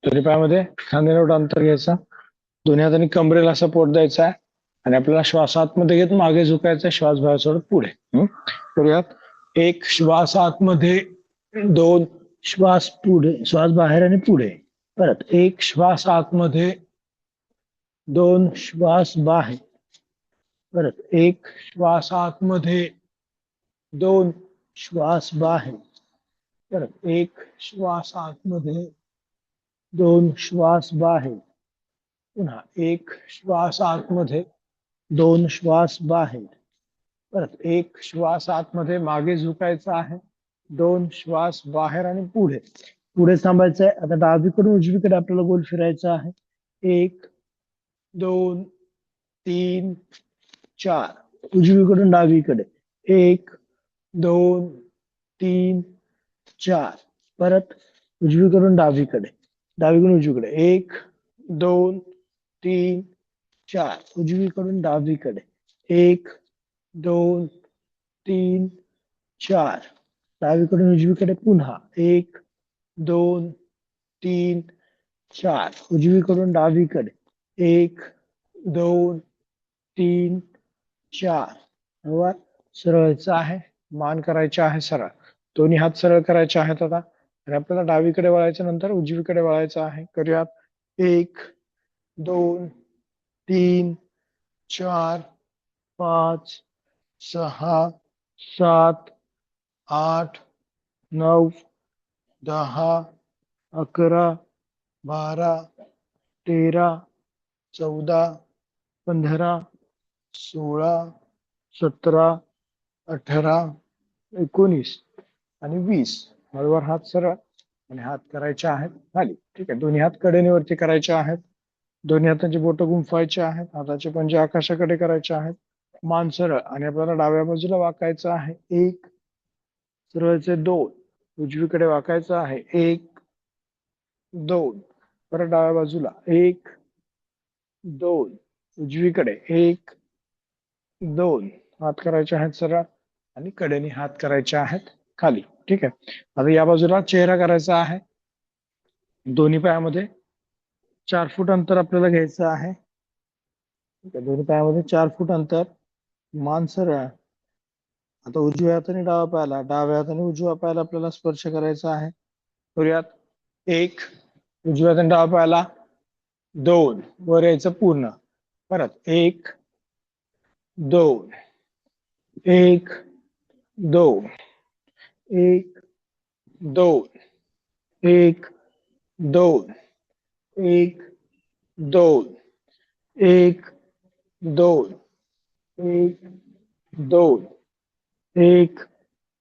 दोन्ही पायामध्ये खांद्याने एवढं अंतर घ्यायचं, दोन्ही हातांनी कमरेला सपोर्ट द्यायचा आहे आणि आपल्याला श्वास आतमध्ये घेत मागे झुकायचा, श्वास बाहेर सोडत पुढे. करूयात. एक श्वास आतमध्ये, दोन श्वास पुढे, श्वास बाहेर आणि पुढे. परत एक श्वास आतमध्ये, दोन श्वास बाहेर. परत एक श्वास आतमध्ये, दोन श्वास बाहेर. परत एक श्वास आतमध्ये, दोन श्वास बाहेर. पुन्हा एक श्वास आतमध्ये, दोन श्वास बाहेर. परत एक श्वास आतमध्ये मागे झुकायचा आहे, दोन श्वास बाहेर आणि पुढे. पुढे थांबायचं आहे. आता डावीकडून उजवीकडे आपल्याला गोल फिरायचा आहे. एक, दोन, तीन, चार. उजवीकडून डावीकडे. एक, दोन, तीन, चार. परत उजवीकडून डावीकडे, डावीकडून उजवीकडे. एक, दोन, तीन, चार. उजवीकडून डावीकडे. एक, दोन, तीन, चार. डावीकडून उजवीकडे पुन्हा. एक, दोन, तीन, चार. उजवीकडून डावीकडे. एक, दोन, तीन, चार. बरोबर. सरळचं आहे, मान करायचे आहे सरळ, दोन्ही हात सरळ करायचे आहेत आता. आणि आपल्याला डावीकडे वळायचं, नंतर उजवीकडे वळायचं आहे. करूयात. एक, दोन, तीन, चार, पाच, सहा, सात, आठ, नऊ, 10, 11, 12, 13, 14, 15, 16, 17, 18, 19 आणि 20. बरोबर. हात सरळ आणि हात करायचे आहेत खाली. ठीक आहे. दोन्ही हात कडेनेवरती करायचे आहेत. दोन्ही हातांची बोटं गुंफवायची आहेत. हाताचे पंजे आकाशाकडे करायचे आहेत. मान सरळ आणि आपल्याला डाव्या बाजूला वाकायचं आहे. एक, सरळचे दोन. उजवीकडे वाकायचं आहे. एक, दोन. परत डाव्या बाजूला. एक, दोन. उजवीकडे. एक, दोन. हात करायचे आहेत सरळ आणि कडेने हात करायचे आहेत खाली. ठीक आहे. आता या बाजूला चेहरा करायचा आहे. दोन्ही पायामध्ये 4 फूट अंतर आपल्याला घ्यायचं आहे. ठीक आहे. दोन्ही पायामध्ये 4 फूट अंतर. मान सरळ. आता उजव्या हाताने डाव्या पायाला, डाव्या हाताने उजव्या पायाला आपल्याला स्पर्श करायचा आहे. करूयात. एक, उजव्या हाताने डाव्या पायाला. दोन, वर यायचं पूर्ण. परत एक, दोन, एक, दोन, एक, दोन, एक, दोन, एक, दोन, एक, दोन, एक, दोन, एक,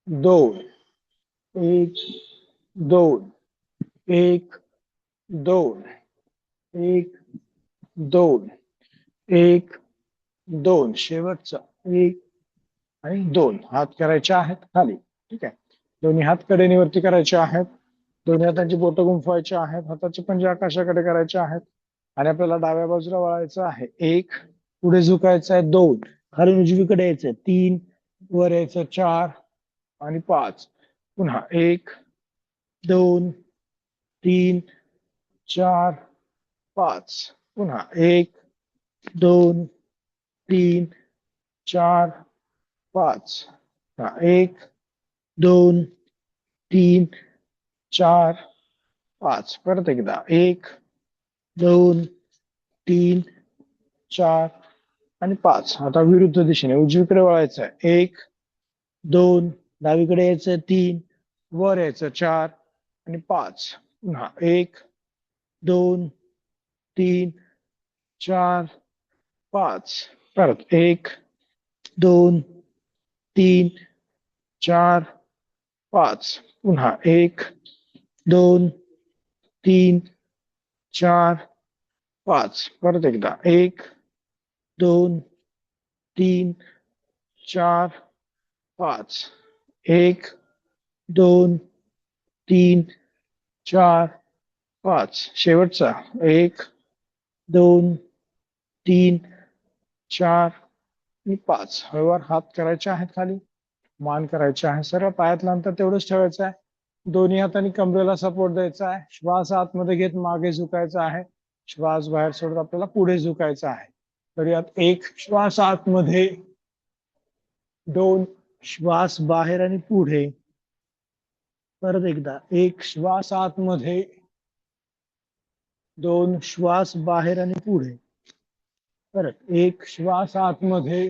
दोन, एक, दोन, एक, दोन, एक, दोन, एक, दोन. शेवटचा. एक आणि दोन. हात करायचे आहेत खाली. ठीक आहे. दोन्ही हात कडेनेवरती करायचे आहेत. दोन्ही हातांची बोटं गुंफवायची आहेत. हाताचे पंजे आकाशाकडे करायचे आहेत आणि आपल्याला डाव्या बाजूला वळायचं आहे. एक, पुढे झुकायचं आहे. दोन, खाली उजवीकडे यायचं. तीन, वर यायचं. चार आणि पाच. पुन्हा एक, दोन, तीन, चार, पाच. पुन्हा एक, दोन, तीन, चार, पाच. एक, दोन, तीन, चार, पाच. परत एकदा. एक, दोन, तीन, चार आणि पाच. आता विरुद्ध दिशेने उजवीकडे वळायचं आहे. एक, दोन, डावीकडे यायचं. तीन, वर यायचं. चार आणि पाच. पुन्हा एक, दोन, तीन, चार, पाच. परत एक, दोन, तीन, चार, पाच. पुन्हा एक, दोन, तीन, चार, पाच. परत एकदा. एक, दोन, तीन, चार, पाच. एक, दोन, तीन, चार, पाच. शेवटचा. एक, 2 3 4 आणि 5. हळूवार हात करायचे आहेत खाली, मान करायचे आहे सरळ, पायातलं अंतर तेवढंच ठेवायचं आहे. दोन्ही हातांनी कमरेला सपोर्ट द्यायचा आहे. श्वास आतमध्ये घेत मागे झुकायचा आहे. श्वास बाहेर सोडत आपल्याला पुढे झुकायचा आहे. तर यात 1 श्वास आतमध्ये, 2 श्वास बाहेर आणि पुढे. परत एकदा 1 श्वास आतमध्ये, 2 श्वास बाहेर आणि पुढे. परत 1 श्वास आतमध्ये,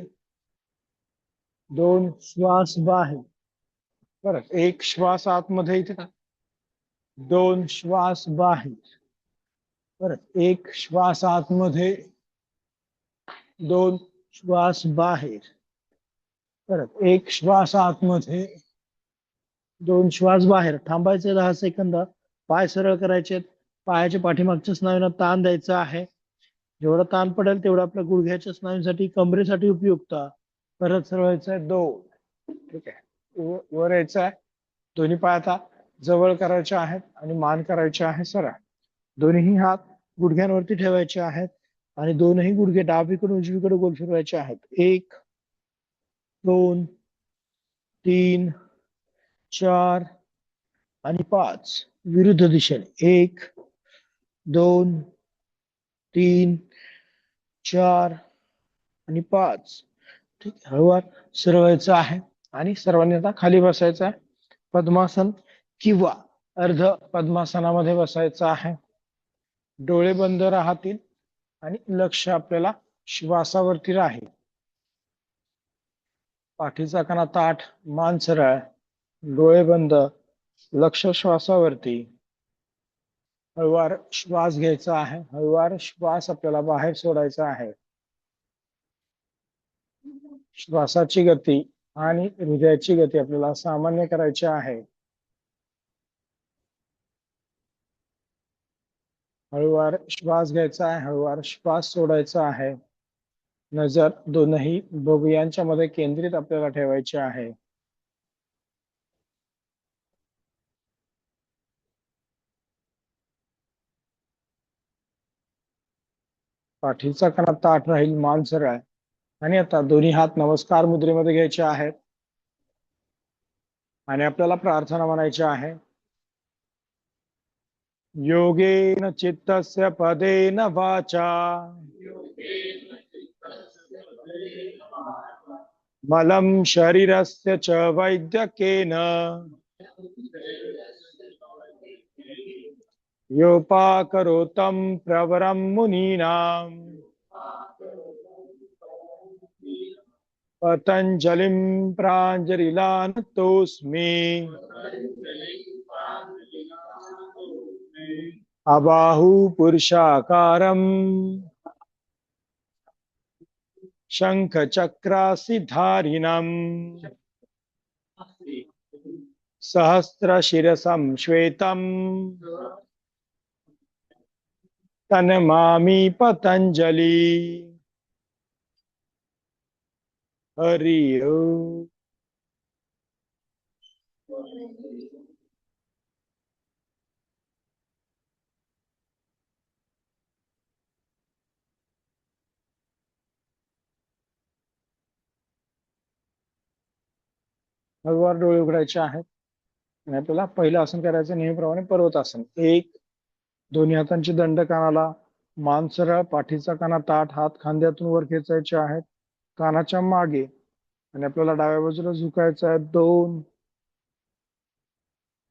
2 श्वास बाहेर. परत 1 श्वास आतमध्ये इथे, 2 श्वास बाहेर. परत 1 श्वास आतमध्ये, 2 श्वास बाहेर. परत 1 श्वास आतमध्ये, 2 श्वास बाहेर. थांबायचे 10 सेकंद. पाय सरळ करायचे. पायाच्या पाठीमागच्या स्नायूंना ताण द्यायचा आहे. जेवढा ताण पडेल तेवढा आपल्या गुडघ्याच्या स्नायूंसाठी, कमरेसाठी उपयुक्त. परत सरळ व्हायचं आहे 2. ठीक आहे. वर यायचं आहे. दोन्ही पाय आता जवळ करायचे आहेत आणि मान करायचे आहे सरळ. दोन्ही हात गुडघ्यांवरती ठेवायचे आहेत आणि दोनही गुडघे डावीकडून उजवीकडे गोल फिरवायचे आहेत. 1 2 3 4 आणि 5. विरुद्ध दिशेने 1 2 3 4 आणि 5. ठीक आहे. हळूवार सरळ व्हायचं आहे आणि सर्वांनी आता खाली बसायचं आहे. पद्मासन किंवा अर्ध पद्मासनामध्ये बसायचं आहे. डोळे बंद राहतील आणि लक्ष आपल्याला श्वासावरती राहील. पाठीचा कणा ताठ, मान सरळ, डोळे बंद, लक्ष श्वासावरती. हळूवार श्वास घ्यायचा आहे. हळूवार श्वास आपल्याला बाहेर सोडायचा आहे. श्वासाची गती आणि हृदयाची गती आपल्याला सामान्य करायची आहे. हळूवार श्वास घ्यायचा आहे. हळूवार श्वास सोडायचा आहे. नजर दोनही भुवयांच्या मध्ये केंद्रित आपल्याला ठेवायची आहे. पाठीचा कणा ताठ राहील, मान सरळ आहे. आणि आता दोन्ही हात नमस्कार मुद्रेमध्ये घ्यायचे आहेत आणि आपल्याला प्रार्थना म्हणायची आहे. योगेन चित्तस्य पदेन वाचा मलं शरीरस्य च वैद्यकेन योपाकरोतं प्रवरं मुनीनां पतञ्जलिं प्राञ्जलिलानतोऽस्मि अबाहु पुरुषाकारं शङ्खचक्रासिधारिणम् सहस्रशिरसं श्वेतं तन्नमामि पतञ्जलि. हरि ओम. हळूवार डोळे उघडायचे आहेत आणि आपल्याला पहिलं आसन करायचं नेहमीप्रमाणे पर्वतासन. 1 दोन्ही हातांची दंड कानाला, मान सरळ, पाठीचा कणा ताठ, हात खांद्यातून वर खेचायचे आहेत कानाच्या मागे आणि आपल्याला डाव्या बाजूला झुकायचं आहे. 2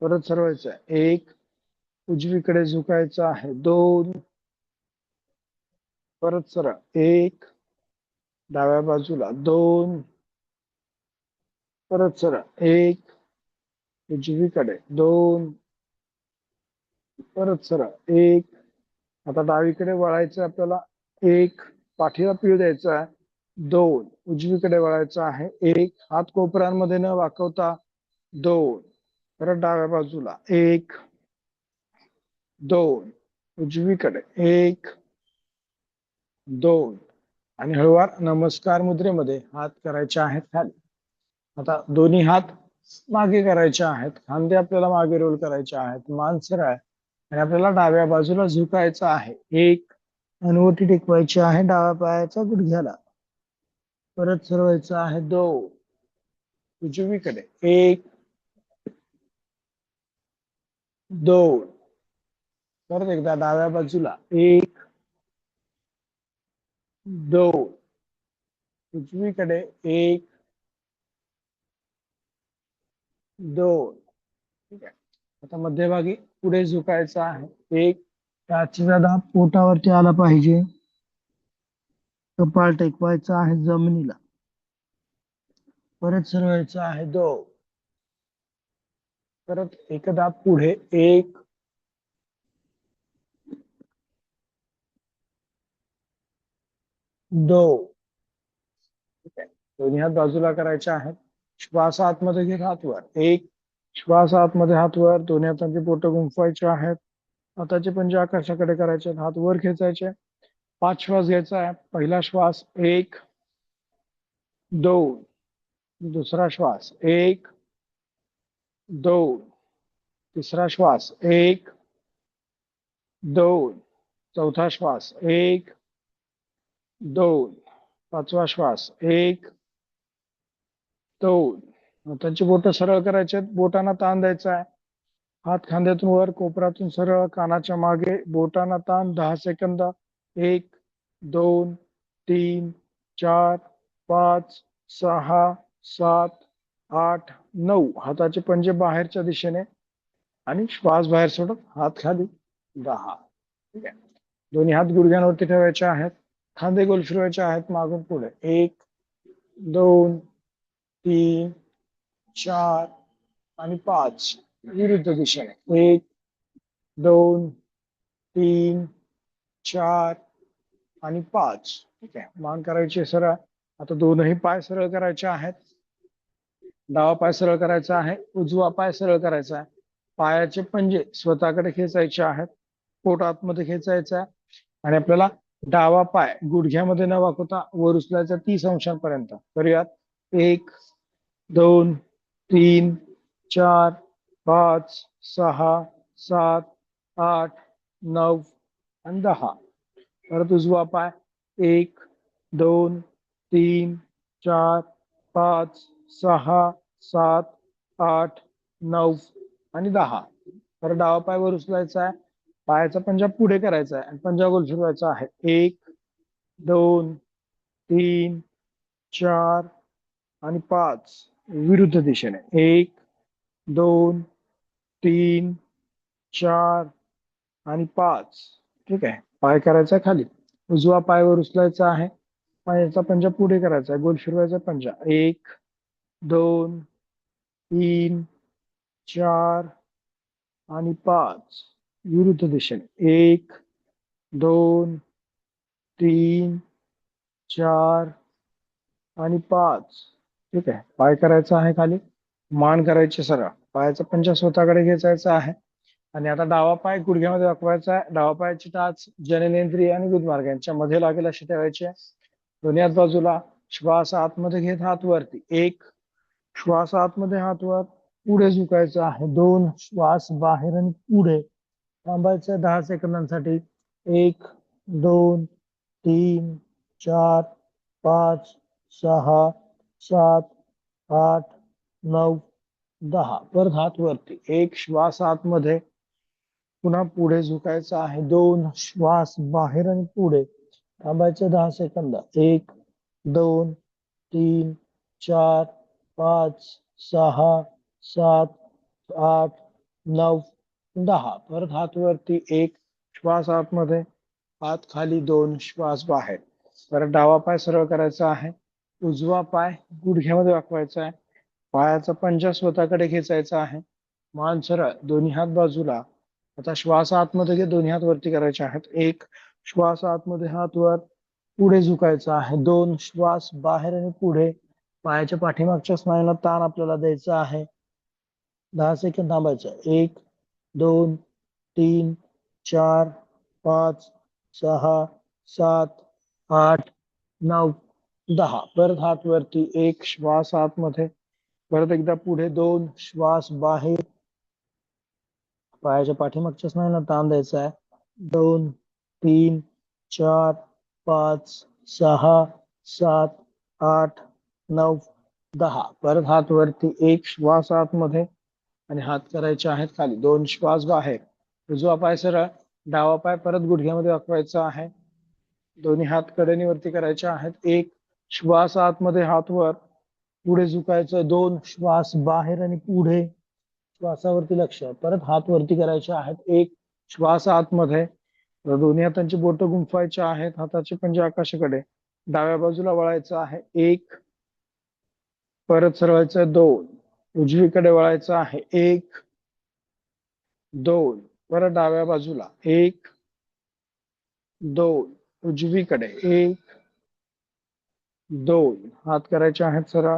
परत सरवायचं आहे. 1 उजवीकडे झुकायचं आहे. 2 परत सरळ. 1 डाव्या बाजूला. 2 परत सरळ. 1 उजवीकडे. 2 परत सरळ. 1 आता डावीकडे वळायचं आपल्याला. 1 पाठीला पीळ द्यायचा आहे. 2 उजवीकडे वळायचं आहे. 1 हात कोपऱ्यांमध्ये न वाकवता. 2 परत डाव्या बाजूला. 1 2 उजवीकडे. 1 2 आणि हळूवार नमस्कार मुद्रेमध्ये हात करायचे आहेत खाली. आता दोन्ही हात मागे करायचे आहेत. खांदे आपल्याला मागे रोल करायचे आहेत. मान सरळ आहे आणि आपल्याला डाव्या बाजूला झुकायचं आहे. 1 अनुवटी टेकवायची आहे डाव्या पायाच्या गुडघ्याला. परत सरवायचं आहे 2. उजवीकडे 1 2. परत एकदा डाव्या बाजूला 1 2. उजवीकडे 1 2. ठीक आहे. आता मध्यभागी पुढे झुकायचं आहे 1. टाचीचा दाब पोटावरती आला पाहिजे. कपाळ टेकवायचं आहे जमिनीला. परत सरवायचं आहे 2. परत एकदा पुढे 1 2. ठीक आहे. दोन्ही हात बाजूला करायचे आहेत. श्वास आतमध्ये घे, हात वर 1. श्वास आतमध्ये, हात वर. दोन्ही हातांची बोट गुंफवायची आहेत. हाताचे पंजे आकाशाकडे करायचे, हात वर खेचायचे. 5 श्वास घ्यायचा आहे. पहिला श्वास 1 2. दुसरा श्वास 1 2. तिसरा श्वास 1 2. चौथा श्वास 1 2. पाचवा श्वास 1 2. हातांची बोट सरळ करायचे, बोटांना ताण द्यायचा आहे. हात खांद्यातून वर, कोपरातून सरळ, कानाच्या मागे, बोटांना ताण. 10 सेकंद. 1 2 3 4 5 6 7 8 9. हाताचे पंजे बाहेरच्या दिशेने आणि श्वास बाहेर सोडत हात खाली. 10. ठीक आहे. दोन्ही हात गुडघ्यांवरती ठेवायचे आहेत. खांदे गोल फिरवायचे आहेत मागून पुढे. 1 2 3 4 आणि 5. विरुद्ध दिशेने 1 2 3 4 आणि 5. ठीक आहे. मान करायची सरळ. आता दोनही पाय सरळ करायचे आहेत. डावा पाय सरळ करायचा आहे, उजवा पाय सरळ करायचा आहे. पायाचे पंजे स्वतःकडे खेचायचे आहेत. पोट आतमध्ये खेचायचं आहे आणि आपल्याला डावा पाय गुडघ्यामध्ये न वाकवता वर उचलायचा 30 अंशांपर्यंत. करूयात. 1 2 3 4 5 6 7 8 9 आणि 10. परत उजवा पाय 1 2 3 4 5 6 7 8 9 आणि 10. परत डावा पाय वर उचलायचा आहे. पायाचा पंजा पुढे करायचा आहे आणि पंजा गोल फिरवायचा आहे. 1 2 3 4 आणि 5. विरुद्ध दिशेने 1 2 3 4 आणि 5. ठीक आहे. पाय करायचा खाली. उजवा पाय वर उचलायचा आहे. पायाचा पंजा पुढे करायचा आहे, गोल फिरवायचा पंजा. 1 2 3 4 आणि 5. विरुद्ध दिशेने 1 2 3 4 आणि 5. ठीक आहे. पाय करायचा आहे खाली. मान करायची सरळ. पायाचा पंजा स्वतःकडे खेचायचा आहे आणि आता डावा पाय गुडघ्यामध्ये दाखवायचा आहे. डावा पायाची टाच जननेंद्रिय आणि गुदमार्ग यांच्या मध्ये लागेल अशी ठेवायची आहे. दोन्ही हात बाजूला. श्वास आतमध्ये घेत हात वरती. 1. श्वास आतमध्ये, हात वर. पुढे झुकायचं आहे. 2. श्वास बाहेर आणि पुढे. थांबायचं 10 सेकंदांसाठी. 1 2 3 4 5 6 7 8 9 10. परत हात वरती. 1. श्वास आतमध्ये, पुन्हा पुढे झुकायचं आहे. 2. श्वास बाहेर आणि पुढे. थांबायचे 10 सेकंद. 1 2 3 4 5 6 7 8 9 10. परत हात वरती. 1. श्वास आतमध्ये, हात खाली. 2. श्वास बाहेर. परत डावा पाय सरळ करायचा आहे. उजवा पाय गुडघ्यामध्ये वाकवायचा आहे. पायाचा पंजा स्वतःकडे खेचायचा आहे. मान सरळ. दोन्ही हात बाजूला. आता श्वास आतमध्ये घे. दोन्ही हात वरती करायचे आहेत. 1. श्वास आतमध्ये, हात वर. पुढे झुकायचा आहे. 2. श्वास बाहेर आणि पुढे. पायाच्या पाठीमागच्या स्नायूंना ताण आपल्याला द्यायचा आहे. 10 सेकंद थांबायचं. 1 2 3 4 5 6 7 8 9 10. परत हात वरती. 1. श्वास आतमध्ये, परत एकदा पुढे. 2. श्वास बाहेर. पायाच्या पाठीमागच्या स्नायूंना ताण द्यायचा आहे. 2 3 4 5 6 7 8 9 10. परत हात वरती, एक श्वास आतमध्ये आणि हात करायचे आहेत खाली, दोन श्वास बाहेर. उजवा पाय सरळ, डावा पाय परत गुडघ्यामध्ये वाकवायचा आहे. दोन्ही हात कडेने करायचे आहेत. एक श्वास आतमध्ये, हात वर, पुढे झुकायचं. दोन श्वास बाहेर आणि पुढे, श्वासावरती लक्ष. परत हात वरती करायचे आहेत. एक श्वास आतमध्ये, दोन्ही हातांची बोट गुंफवायचे आहेत. हाताचे पंजे आकाशाकडे, डाव्या बाजूला वळायचं आहे. एक, परत सरळायचं. दोन, उजवीकडे वळायचं आहे. एक, दोन, परत डाव्या बाजूला. एक, दोन, उजवीकडे. एक, दोन, हात करायचे आहेत सरळ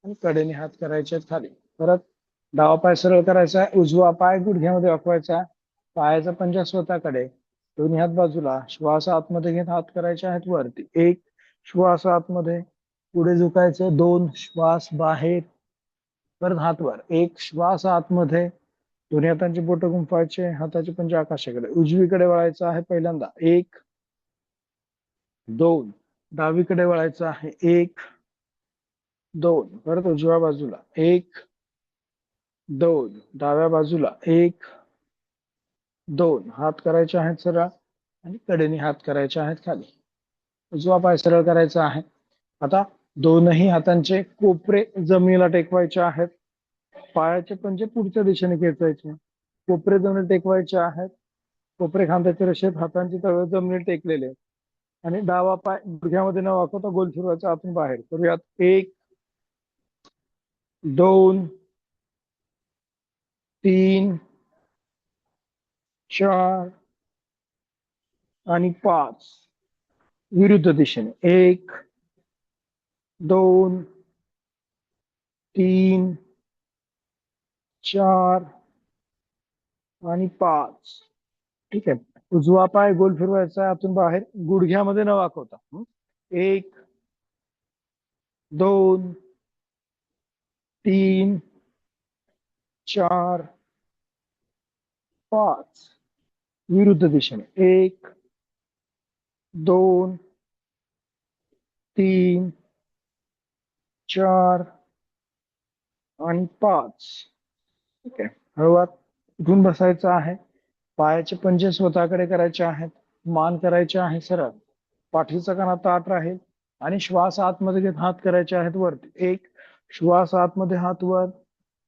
आणि कडेने हात करायचे आहेत खाली. परत डावा पाय सरळ करायचा आहे, उजवा पाय गुडघ्यामध्ये वाकवायचा आहे. पायाचा पंजा स्वतःकडे, दोन्ही हात बाजूला. श्वास आतमध्ये घेत हात करायचे आहेत वरती. एक श्वास आतमध्ये, पुढे झुकायचं. दोन श्वास बाहेर, परत हात वर. एक श्वास आतमध्ये, दोन्ही हातांची बोट गुंफवायचे, हाताचे पंजे आकाशाकडे. उजवीकडे वळायचं आहे पहिल्यांदा. एक, दोन, डावीकडे वळायचं आहे. एक, दोन, परत उजव्या बाजूला. एक, दोन, डाव्या बाजूला. एक, दोन, हात करायचे आहेत सरळ आणि कडेने हात करायचे आहेत खाली. उजवा पाय सरळ करायचा आहे. आता दोनही हातांचे कोपरे जमिनीला टेकवायचे आहेत. पायाचे पंजे पुढच्या दिशेने खेचायचे, कोपरे जमिनीला टेकवायचे आहेत. कोपरे खांद्याच्या रेषेत, हातांची तळवे जमिनीला टेकलेले, आणि डावा पाय गुडघ्यामध्ये न वाकवता गोल फिरवायचा आतून बाहेर. करूयात. एक, दोन, तीन, चार आणि पाच. विरुद्ध दिशेने. एक, दोन, तीन, चार आणि पाच. ठीक आहे. उजवा पाय गोल फिरवायचा आतून बाहेर, गुडघ्यामध्ये न वाकवता. एक, दोन, तीन, चार, पाच. विरुद्ध दिशेने. एक, दोन, तीन, चार आणि पाच. ठीक आहे. हळूवार उठून बसायचं आहे. पायाचे पंजे स्वतःकडे करायचे आहेत. मान करायचे आहे सरळ, पाठीचा कणा ताठ राहील आणि श्वास आतमध्ये घेत हात करायचे आहेत वरती. एक श्वास आतमध्ये, हात वर,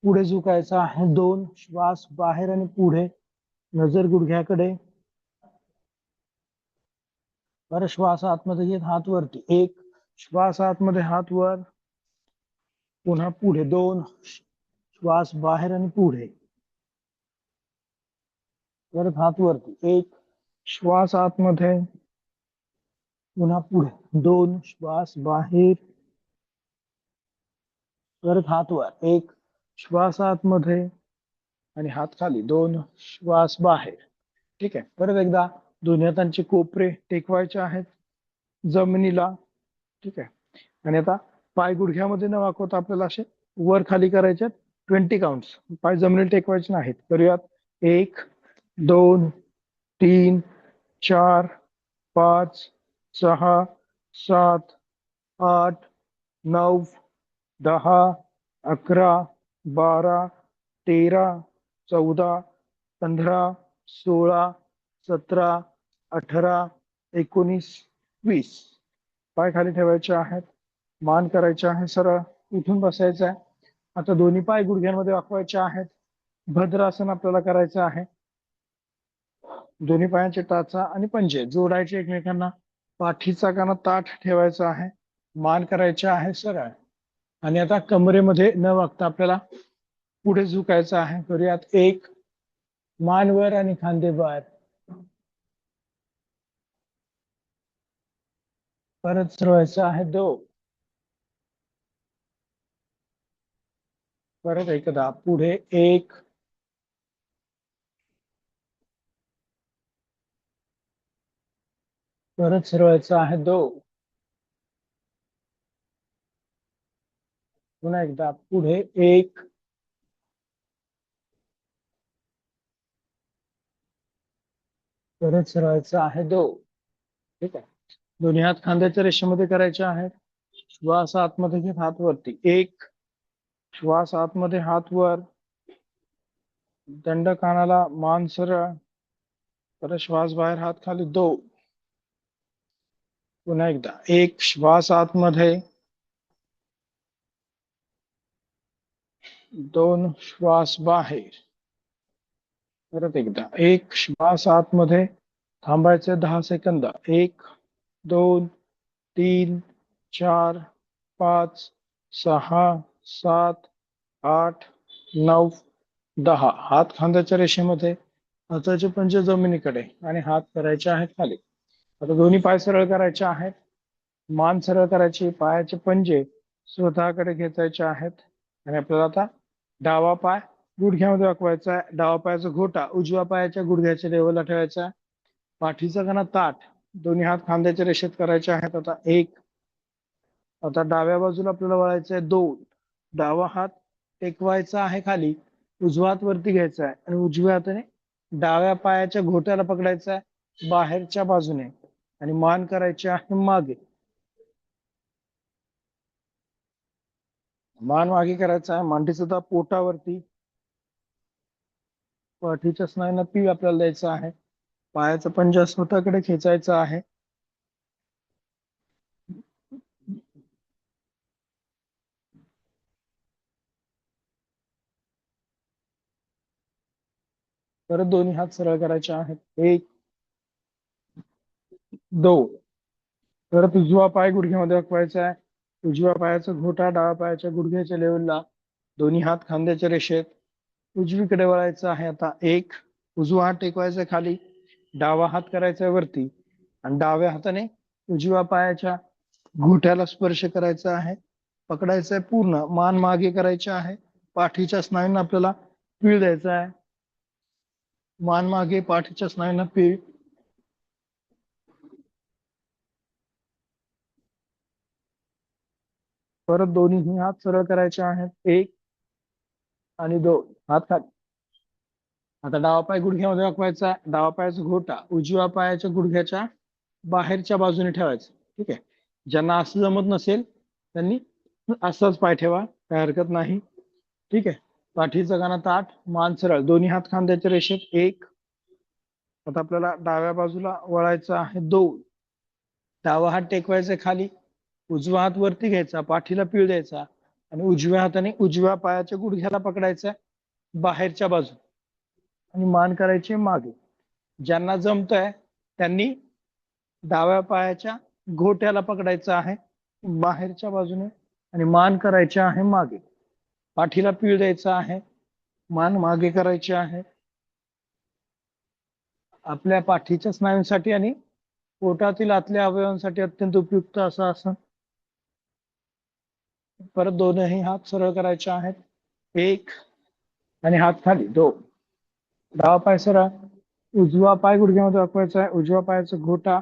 पुढे झुकायचा आहे. दोन श्वास बाहेर आणि पुढे, नजर गुडघ्याकडे. बरं, श्वास आतमध्ये घेत हात वरती. एक श्वास आतमध्ये, हात वर, पुन्हा पुढे. दोन श्वास बाहेर आणि पुढे, परत हात वरती. एक श्वास आतमध्ये, पुन्हा पुढे. दोन श्वास बाहेर, परत हात वर. एक श्वास आतमध्ये आणि हात खाली. दोन श्वास बाहेर. ठीक आहे. परत एकदा दोन्ही हातांचे कोपरे टेकवायचे आहेत जमिनीला. ठीक आहे. आणि आता पाय गुडघ्यामध्ये न वाकवता आपल्याला असे वर खाली करायचे. 20 काउंट्स. पाय जमिनीला टेकवायचे नाहीत. करूयात. एक, दोन, तीन, चार, पाच, सहा, सात, आठ, 9, 10, 11, 12, 13, 14, 15, 16, 17, 18, 19, 20. पाय खाली ठेवायचे आहेत. मान करायचे आहे सरळ. उठून बसायचं आहे. आता दोन्ही पाय गुडघ्यांमध्ये वाकवायचे आहेत. भद्रासन आपल्याला करायचं आहे. दोन्ही पायांचे टाचा आणि पंजे जोडायचे एकमेकांना. पाठीचा कणा ताठ ठेवायचा आहे. मान करायचे आहे सरळ. आणि आता कमरेमध्ये न वाकता आपल्याला पुढे झुकायचं आहे. करूयात. एक, मान वर आणि खांदे वर. परत सरवायचं आहे. दोन. परत एकदा पुढे. एक, परत सरवायचं आहे. दोन. पुन्हा एकदा पुढे. एक, परत सरवायचं आहे. दोन. ठीक आहे. दोन्ही हात खांद्याच्या रेषेमध्ये करायचे आहेत. श्वास आतमध्ये घेत हात वरती, एक श्वास आतमध्ये हात वर, दंड कानाला, मान सरळ, परत श्वास बाहेर हात खाली, दोन. पुन्हा एकदा, एक श्वास आतमध्ये, दोन श्वास बाहेर. परत एकदा, एक श्वास आतमध्ये, थांबायचे 10 सेकंद, 1 2 3 4 5 6 7 8 9 10. हात खांद्याच्या रेषेमध्ये, हाताचे पंजे जमिनीकडे आणि हात करायचे आहेत खाली. आता दोन्ही पाय सरळ करायचे आहेत, मान सरळ करायची, पायाचे पंजे स्वतःकडे खेचायचे आहेत. आणि आपल्याला आता डावा पाय गुडघ्यामध्ये वाकवायचा आहे, डावा पायाचा घोटा उजव्या पायाच्या गुडघ्याच्या लेवलला ठेवायचा आहे. पाठीचा कणा ताठ, दोन्ही हात खांद्याच्या रेषेत करायचे आहेत. आता एक, आता डाव्या बाजूला आपल्याला वळायचं आहे, दोन. डावा हात टेकवायचा आहे खाली, उजवा हात वरती घ्यायचा आहे आणि उजव्या हाताने डाव्या पायाच्या घोट्याला पकडायचा आहे बाहेरच्या बाजूने आणि मान करायची आहे मागे. मान मागे करायचा आहे, मांडीचा दाब पोटावरती, पाठीच्या स्नायूंना पीळ आपल्याला द्यायचा आहे, पायाचा पंजा स्वतःकडे खेचायचा आहे. परत दोन्ही हात सरळ करायचे आहेत, एक दोन. परत उजवा पाय गुडघ्यामध्ये वाकवायचा आहे, उजव्या पायाचा घोटा डाव्या पायाच्या गुडघ्याच्या लेवलला, दोन्ही हात खांद्याच्या रेषेत, उजवीकडे वळायचं आहे. आता एक, उजवा हात टेकवायचा खाली, डावा हात करायचा वरती आणि डाव्या हाताने उजव्या पायाच्या घोट्याला स्पर्श करायचा आहे, पकडायचं आहे पूर्ण, मान मागे करायचे आहे, पाठीच्या स्नायूंना आपल्याला पीळ द्यायचा आहे, मान मागे, पाठीच्या स्नायूंना पीळ. परत दोन्ही हात सरळ करायचे आहेत, एक आणि दोन, हात खाली. आता डावा पाय गुडघ्यामध्ये वाकवायचा, डावा पायाचा घोटा उजव्या पायाच्या गुडघ्याच्या बाहेरच्या बाजूने ठेवायचा. ठीक आहे. ज्यांना असं जमत नसेल त्यांनी असाच पाय ठेवा, काय हरकत नाही. ठीक आहे. पाठीचा कणा ताठ, मान सरळ, दोन्ही हात खांद्याच्या रेषेत, एक. आता आपल्याला डाव्या बाजूला वळायचं आहे, दोन. डावा हात टेकवायचा खाली, उजवा हात वरती घ्यायचा, पाठीला पीळ द्यायचा आणि उजव्या हाताने उजव्या पायाच्या गुडघ्याला पकडायचा बाहेरच्या बाजू आणि मान करायचे मागे. ज्यांना जमतंय त्यांनी डाव्या पायाच्या घोट्याला पकडायचं आहे बाहेरच्या बाजूने आणि मान करायचे आहे मागे. पाठीला पीळ द्यायचा आहे, मान मागे करायचे आहे. आपल्या पाठीच्या स्नायूंसाठी आणि पोटातील आतल्या अवयवांसाठी अत्यंत उपयुक्त असं आसन. परत दोनही हात सरळ करायचे आहेत, एक आणि हात खाली, दोन. डावा पाय सरळ, उजवा पाय गुडघ्यामध्ये वाकवायचा आहे, उजव्या पायाचा घोटा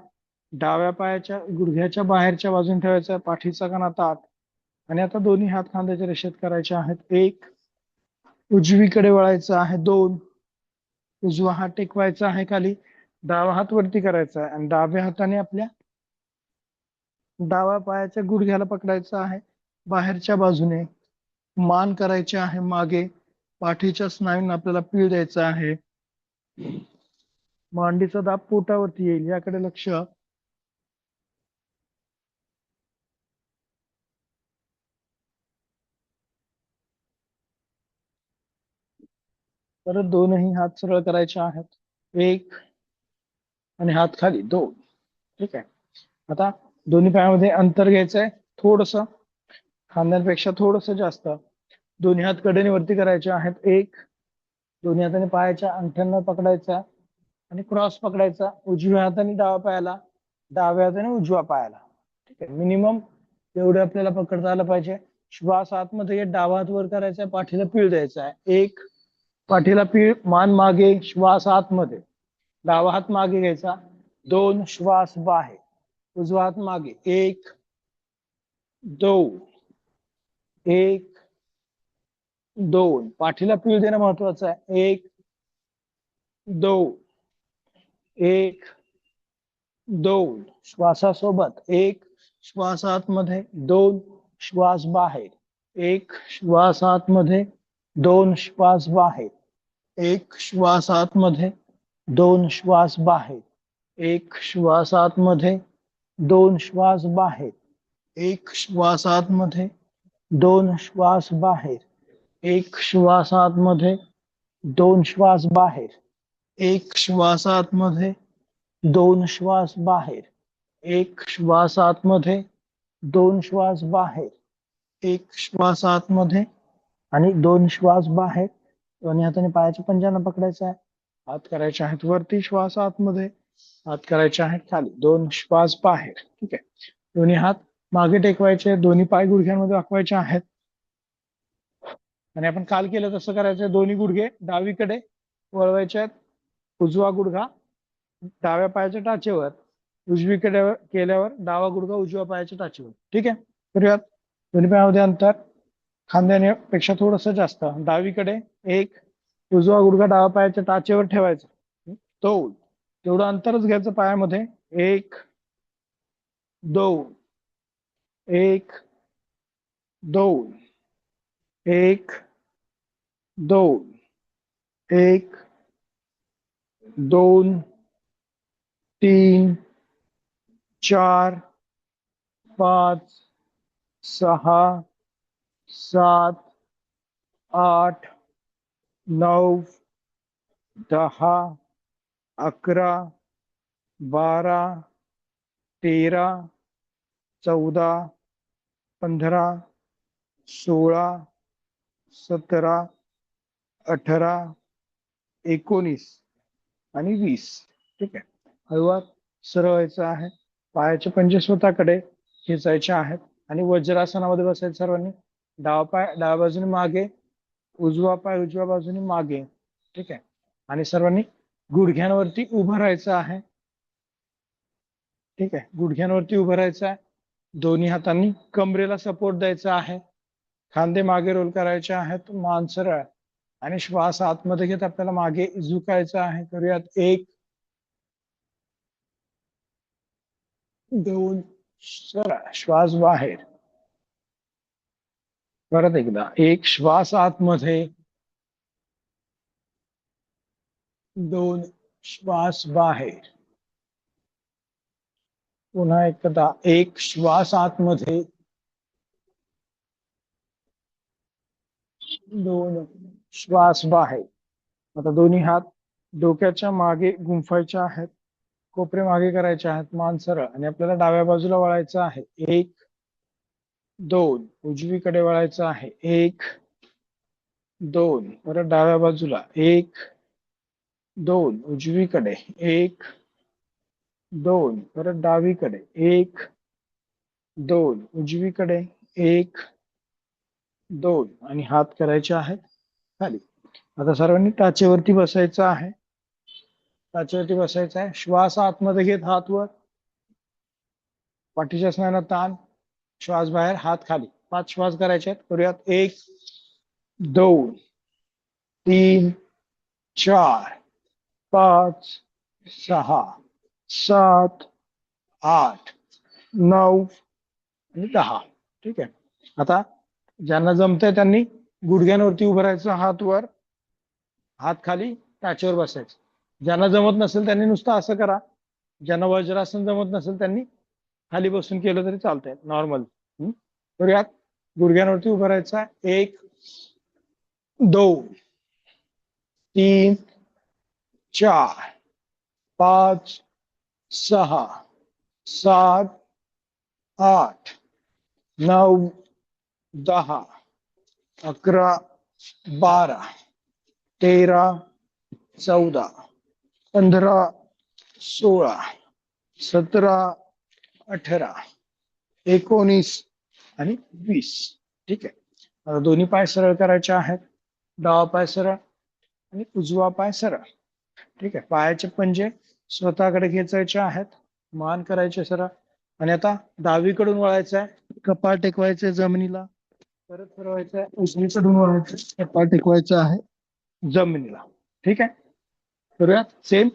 डाव्या पायाच्या गुडघ्याच्या बाहेरच्या बाजूने ठेवायचा आहे, पाठीचा कणा ताठ. आणि आता दोन्ही हात खांद्याच्या रेषेत करायचे आहेत, एक. उजवीकडे वळायचं आहे, दोन. उजवा हात टेकवायचा आहे खाली, डावा हात वरती करायचा आहे आणि डाव्या हाताने आपल्या डाव्या पायाच्या गुडघ्याला पकडायचं आहे बाहेरच्या बाजूने, मान करायचे आहे मागे. पाठीच्या स्नायूंना आपल्याला पीळ द्यायचा आहे, मांडीचा दाब पोटावरती येईल याकडे लक्ष. परत दोनही हात सरळ करायचे आहेत, एक आणि हात खाली, दोन. ठीक आहे. आता दोन्ही पायामध्ये अंतर घ्यायचंय थोडस, खांद्यांपेक्षा थोडस जास्त. दोन्ही हात कडेने वरती करायचे आहेत, एक. दोन्ही हाताने पायाच्या अंगठ्यांना पकडायचा आणि क्रॉस पकडायचा, उजव्या हाताने डाव्या पायाला, डाव्या हाताने उजव्या पायाला. ठीक आहे. मिनिमम एवढं आपल्याला पकडता आलं पाहिजे. श्वास आतमध्ये डावा हात वर करायचा आहे, पाठीला पीळ द्यायचा आहे, एक. पाठीला पीळ, मान मागे, श्वास आतमध्ये, डावा हात मागे घ्यायचा, दोन. श्वास बाहेर, उजवा हात मागे, एक दोन, एक दोन. पाठीला पीळ देणं महत्वाचं आहे, एक दोन, एक दोन श्वासासोबत एक श्वास आतमध्ये, दोन श्वास बाहेर, एक श्वास आतमध्ये, दोन श्वास बाहेर, एक श्वास आतमध्ये, दोन श्वास बाहेर, एक श्वास आतमध्ये, दोन श्वास बाहेर, एक श्वास आतमध्ये, दोन श्वास बाहेर, एक श्वास आतमध्ये, दोन श्वास बाहेर, एक श्वास आतमध्ये, दोन श्वास बाहेर, एक श्वास आतमध्ये, दोन श्वास बाहेर, एक श्वास आतमध्ये आणि दोन श्वास बाहेर. दोन्ही हाताने पायाच्या पंजांना पकडायचं आहे. हात करायचे आहेत वरती, श्वास आतमध्ये, हात करायचे आहेत खाली, दोन श्वास बाहेर. ठीक आहे. दोन्ही हात मागे टेकवायचे, दोन्ही पाय गुडघ्यांमध्ये वाकवायचे आहेत. आणि आपण काल केलं तसं करायचं. दोन्ही गुडघे डावीकडे वळवायचे आहेत. उजवा गुडघा डाव्या पायाच्या टाचेवर, उजवीकडे केल्यावर डावा गुडघा उजव्या पायाच्या टाचेवर. ठीक आहे. करूयात. दोन्ही पायामध्ये अंतर खांद्याने पेक्षा थोडस जास्त. डावीकडे एक, उजवा गुडघा डाव्या पायाच्या टाचेवर ठेवायचा. तेवढं अंतरच घ्यायचं पायामध्ये. एक, दोन, एक, दोन, एक, दोन, एक, दोन, तीन, चार, पाच, सहा, सात, आठ, 9, 10, 11, 12, 13, 14, 15, 16, 17, 18, 19 आणि 20. ठीक आहे. हळूवार सरळ व्हायचं आहे. पायाचे पंजे स्वतःकडे खेचायचे आहेत आणि वज्रासनामध्ये बसायचं सर्वांनी. डावा पाय डाव्या बाजूने मागे, उजवा पाय उजव्या बाजूने मागे. ठीक आहे. आणि सर्वांनी गुडघ्यांवरती उभं राहायचं आहे. ठीक आहे. गुडघ्यांवरती उभं राहायचं आहे. दोन्ही हातांनी कमरेला सपोर्ट द्यायचा आहे. खांदे मागे रोल करायचे आहेत. मान सरळ आणि श्वास आतमध्ये घेत आपल्याला मागे झुकायचं आहे. करूयात. एक, दोन, सरळ श्वास बाहेर. परत एकदा. एक श्वास आतमध्ये, दोन श्वास बाहेर. पुन्हा एकदा. एक श्वास आतमध्ये, दोन श्वास बाहेर. आता दोन्ही हात डोक्याच्या मागे गुंफायचे आहेत. कोपरे मागे करायचे आहेत. मान सरळ आणि आपल्याला डाव्या बाजूला वळायचं आहे. एक, दोन, उजवीकडे वळायचं आहे. एक, दोन, परत डाव्या बाजूला. एक, दोन, उजवीकडे. एक, दोन, परत डावीकडे. एक, दोन, उजवीकडे. एक, दोन आणि हात करायचे आहेत खाली. आता सर्वांनी टाचेवरती बसायचं आहे. टाचेवरती बसायचं आहे. श्वास आतमध्ये घेत हात वर, पाठीच्या स्नायूला ताण, श्वास बाहेर, हात खाली. 5 श्वास करायचे आहेत. करूयात. एक, दोन, तीन, चार, 5, 6, 7, 8, 9 आणि 10. ठीक आहे. आता ज्यांना जमतंय त्यांनी गुडघ्यांवरती उभं राहायचं, हात वर, हात खाली, टाचेवर बसायचं. ज्यांना जमत नसेल त्यांनी नुसतं असं करा. ज्यांना वज्रासन जमत नसेल त्यांनी खाली बसून केलं तरी चालतंय, नॉर्मल. करूयात. गुडघ्यांवरती उभं राहायचं. एक, दोन, तीन, चार, 5, 6, 7, 8, 9, 10, 11, 12, 13, 14, 15, 16, 17, 18, 19 आणि 20. ठीक आहे. आता दोन्ही पाय सरळ करायचे आहेत. डावा पाय सरळ आणि उजवा पाय सरळ. ठीक आहे. पायाचे पंजे स्वतःकडे खेचायचे आहेत. मान करायचे सरळ आणि आता डावीकडून वळायचं आहे. कपाळ टेकवायचे जमिनीला. परत फिरवायचं आहे. उजवीकडून वळायचं, कपाळ टेकवायचं आहे जमिनीला. ठीक आहे. करूयात. सेम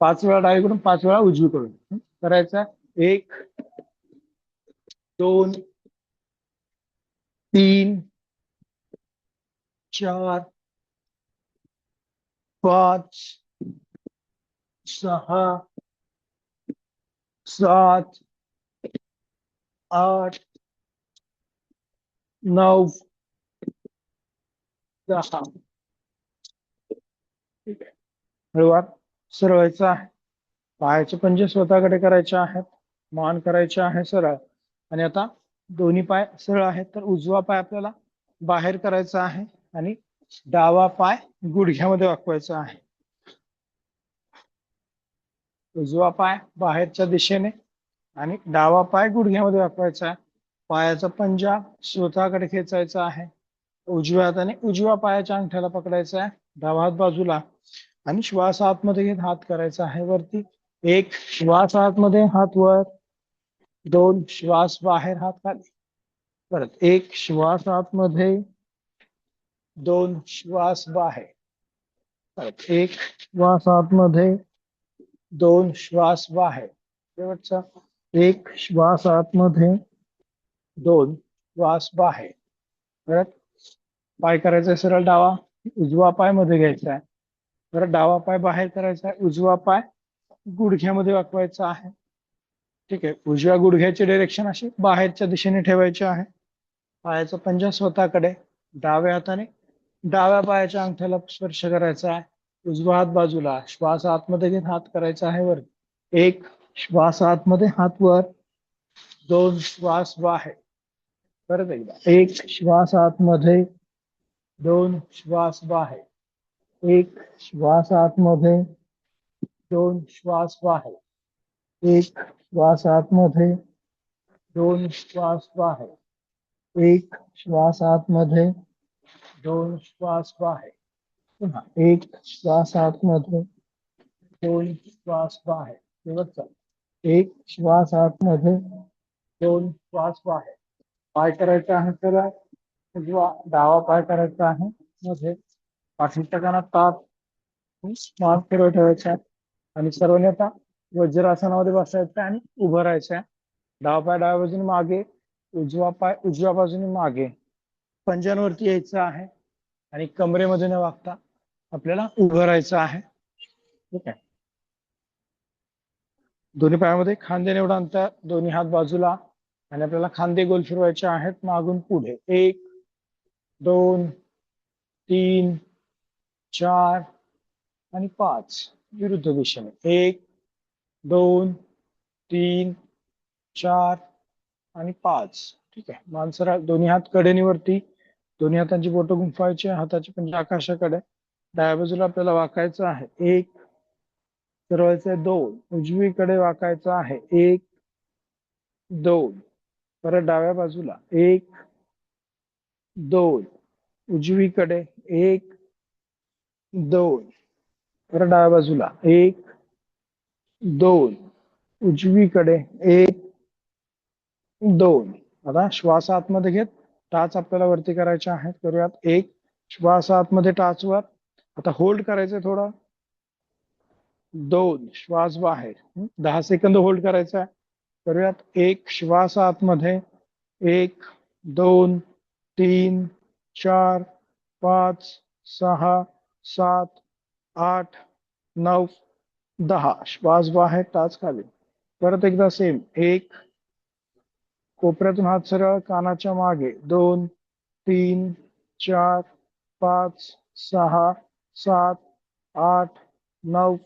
5 वेळा डावीकडून 5 वेळा उजवीकडून करायचा. 1 2 3 4 5 6 7 8 9 10. ठीक आहे. हळूवार सरळायचं आहे. पायाचे पंजे स्वतःकडे करायचे आहेत. मान करायचे आहे सरळ. आणि आता दोन्ही पाय सरळ आहेत तर उजवा पाय आपल्याला बाहेर करायचा आहे आणि डावा पाय गुडघ्यामध्ये वाकवायचा आहे. उजवा पाय बाहेरच्या दिशेने आणि डावा पाय गुडघ्यामध्ये वाकवायचा आहे. पायाचा पंजा स्वतःकडे खेचायचा आहे. उजव्या हाताने उजव्या पायाच्या अंगठ्याला पकडायचा आहे. डावा हात बाजूला आणि श्वास आतमध्ये घेत हात करायचा आहे वरती. 1 श्वास आतमध्ये हात वर. 2 श्वास बाहेर हात खाली. परत 1 श्वास आतमध्ये. 2 श्वास बाहेर. परत 1 श्वास आतमध्ये. 2 श्वास बाहेर. शेवटचा 1 श्वास आतमध्ये. 2 श्वास बाहेर. परत पाय करायचा सरळ डावा. उजवा पाय मध्ये घ्यायचा आहे. परत डावा पाय बाहेर करायचा आहे. उजवा पाय गुडघ्यामध्ये वाकवायचा आहे. ठीक आहे. उजव्या गुडघ्याचे डायरेक्शन असे बाहेरच्या दिशेने ठेवायचे आहे. पायाचा पंजा स्वतःकडे. डाव्या हाताने डाव्या पायाच्या अंगठ्याला स्पर्श करायचा आहे. उजवा हात बाजूला. श्वास आतमध्ये घेत हात करायचा आहे वर. 1 श्वास आतमध्ये हात वर. 2 श्वास बाहेर. परत एकदा 1 श्वास आतमध्ये. 2 श्वास बाहेर. 1 श्वास आतमध्ये. 2 श्वास बाहेर. 1 श्वास आतमध्ये. 2 श्वास बाहेर. 1 श्वास आतमध्ये. 2 श्वास बाहेर. पुन्हा 1 श्वास आतमध्ये. 2 श्वास बाहेर. शेवटचा 1 श्वास आतमध्ये. 2 श्वास बाहेर. पाय करायचा आहे तर उजवा डावा पाय करायचा आहे मध्ये. पाठीच्या कानात ताप मान सरळ ठेवायचा आहे आणि सर्वांनी आता वज्रासनामध्ये बसायचं आणि उभं राहायचं आहे. डावा पाय डाव्या बाजूने मागे. उजवा पाय उजव्या बाजूने मागे. पंजांवरती यायचं आहे आणि कमरेमध्ये न वागता आपल्याला उभं राहायचं आहे. ठीक आहे. दोन्ही पायामध्ये खांदे एवढं अंतर. दोन्ही हात बाजूला आणि आपल्याला खांदे गोल फिरवायचे आहेत मागून पुढे. 1 2 3 4 आणि 5 विरुद्ध दिशेने. 1 2 3 4 आणि 5. ठीक आहे. मानसरा दोन्ही हात कडेनीवरती. दोन्ही हातांची बोटं गुंफायची. हाताची पंजे आकाशाकडे. डाव्या बाजूला आपल्याला वाकायचं आहे. 1 सरळचे 2 उजवीकडे वाकायचं आहे. 1 2 परत डाव्या बाजूला. 1 2 उजवीकडे. 1 2 परत डाव्या बाजूला. 1 2 उजवीकडे. 1 2. आता श्वास आतमध्ये घेत टाच आपल्याला वरती करायचे आहेत. करूयात. 1 श्वास आतमध्ये टाच वर. आता होल्ड करायचंय थोडा. 2 श्वास बाहेर. 10 सेकंद होल्ड करायचा आहे. करूयात. 1 श्वास आतमध्ये. 1 2 3 4 5 6 7 8 9 10 श्वास बाहेर टाच खाली. परत एकदा सेम. 1 कोपऱ्यातून हात सरळ कानाच्या मागे. 2 3 4 5 6 7 8 9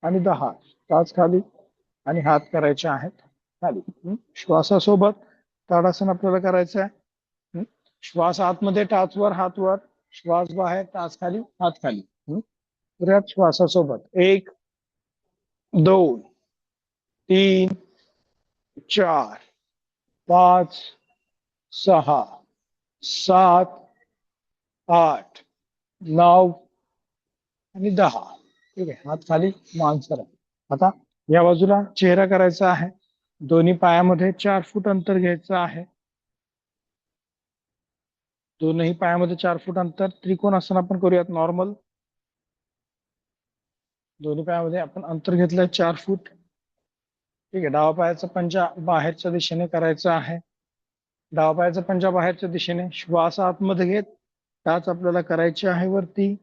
आणि 10 टाच खाली आणि हात करायचे आहेत खाली. श्वासासोबत ताडासन आपल्याला करायचं आहे. श्वास आतमध्ये टाच वर हात वर. श्वास बाहेर टाच खाली हात खाली. पुऱ्यात श्वासासोबत 1 2 3 4 5 6 7 8 9 आणि 10. ठीक आहे. हात खाली मान सरळ. आता या बाजूला चेहरा करायचा आहे. दोन्ही पायामध्ये 4 फूट अंतर घ्यायचं आहे. दोन्ही पायामध्ये 4 फूट अंतर. त्रिकोणासन आपण करूयात नॉर्मल. दोन्ही पायामध्ये आपण अंतर घेतलंय 4 फूट. ठीक आहे. डावा पायाचा पंजा बाहेरच्या दिशेने करायचा आहे. डावा पायाचा पंजा बाहेरच्या दिशेने, श्वास आतमध्ये घेत टाच आपल्याला करायची आहे वरती.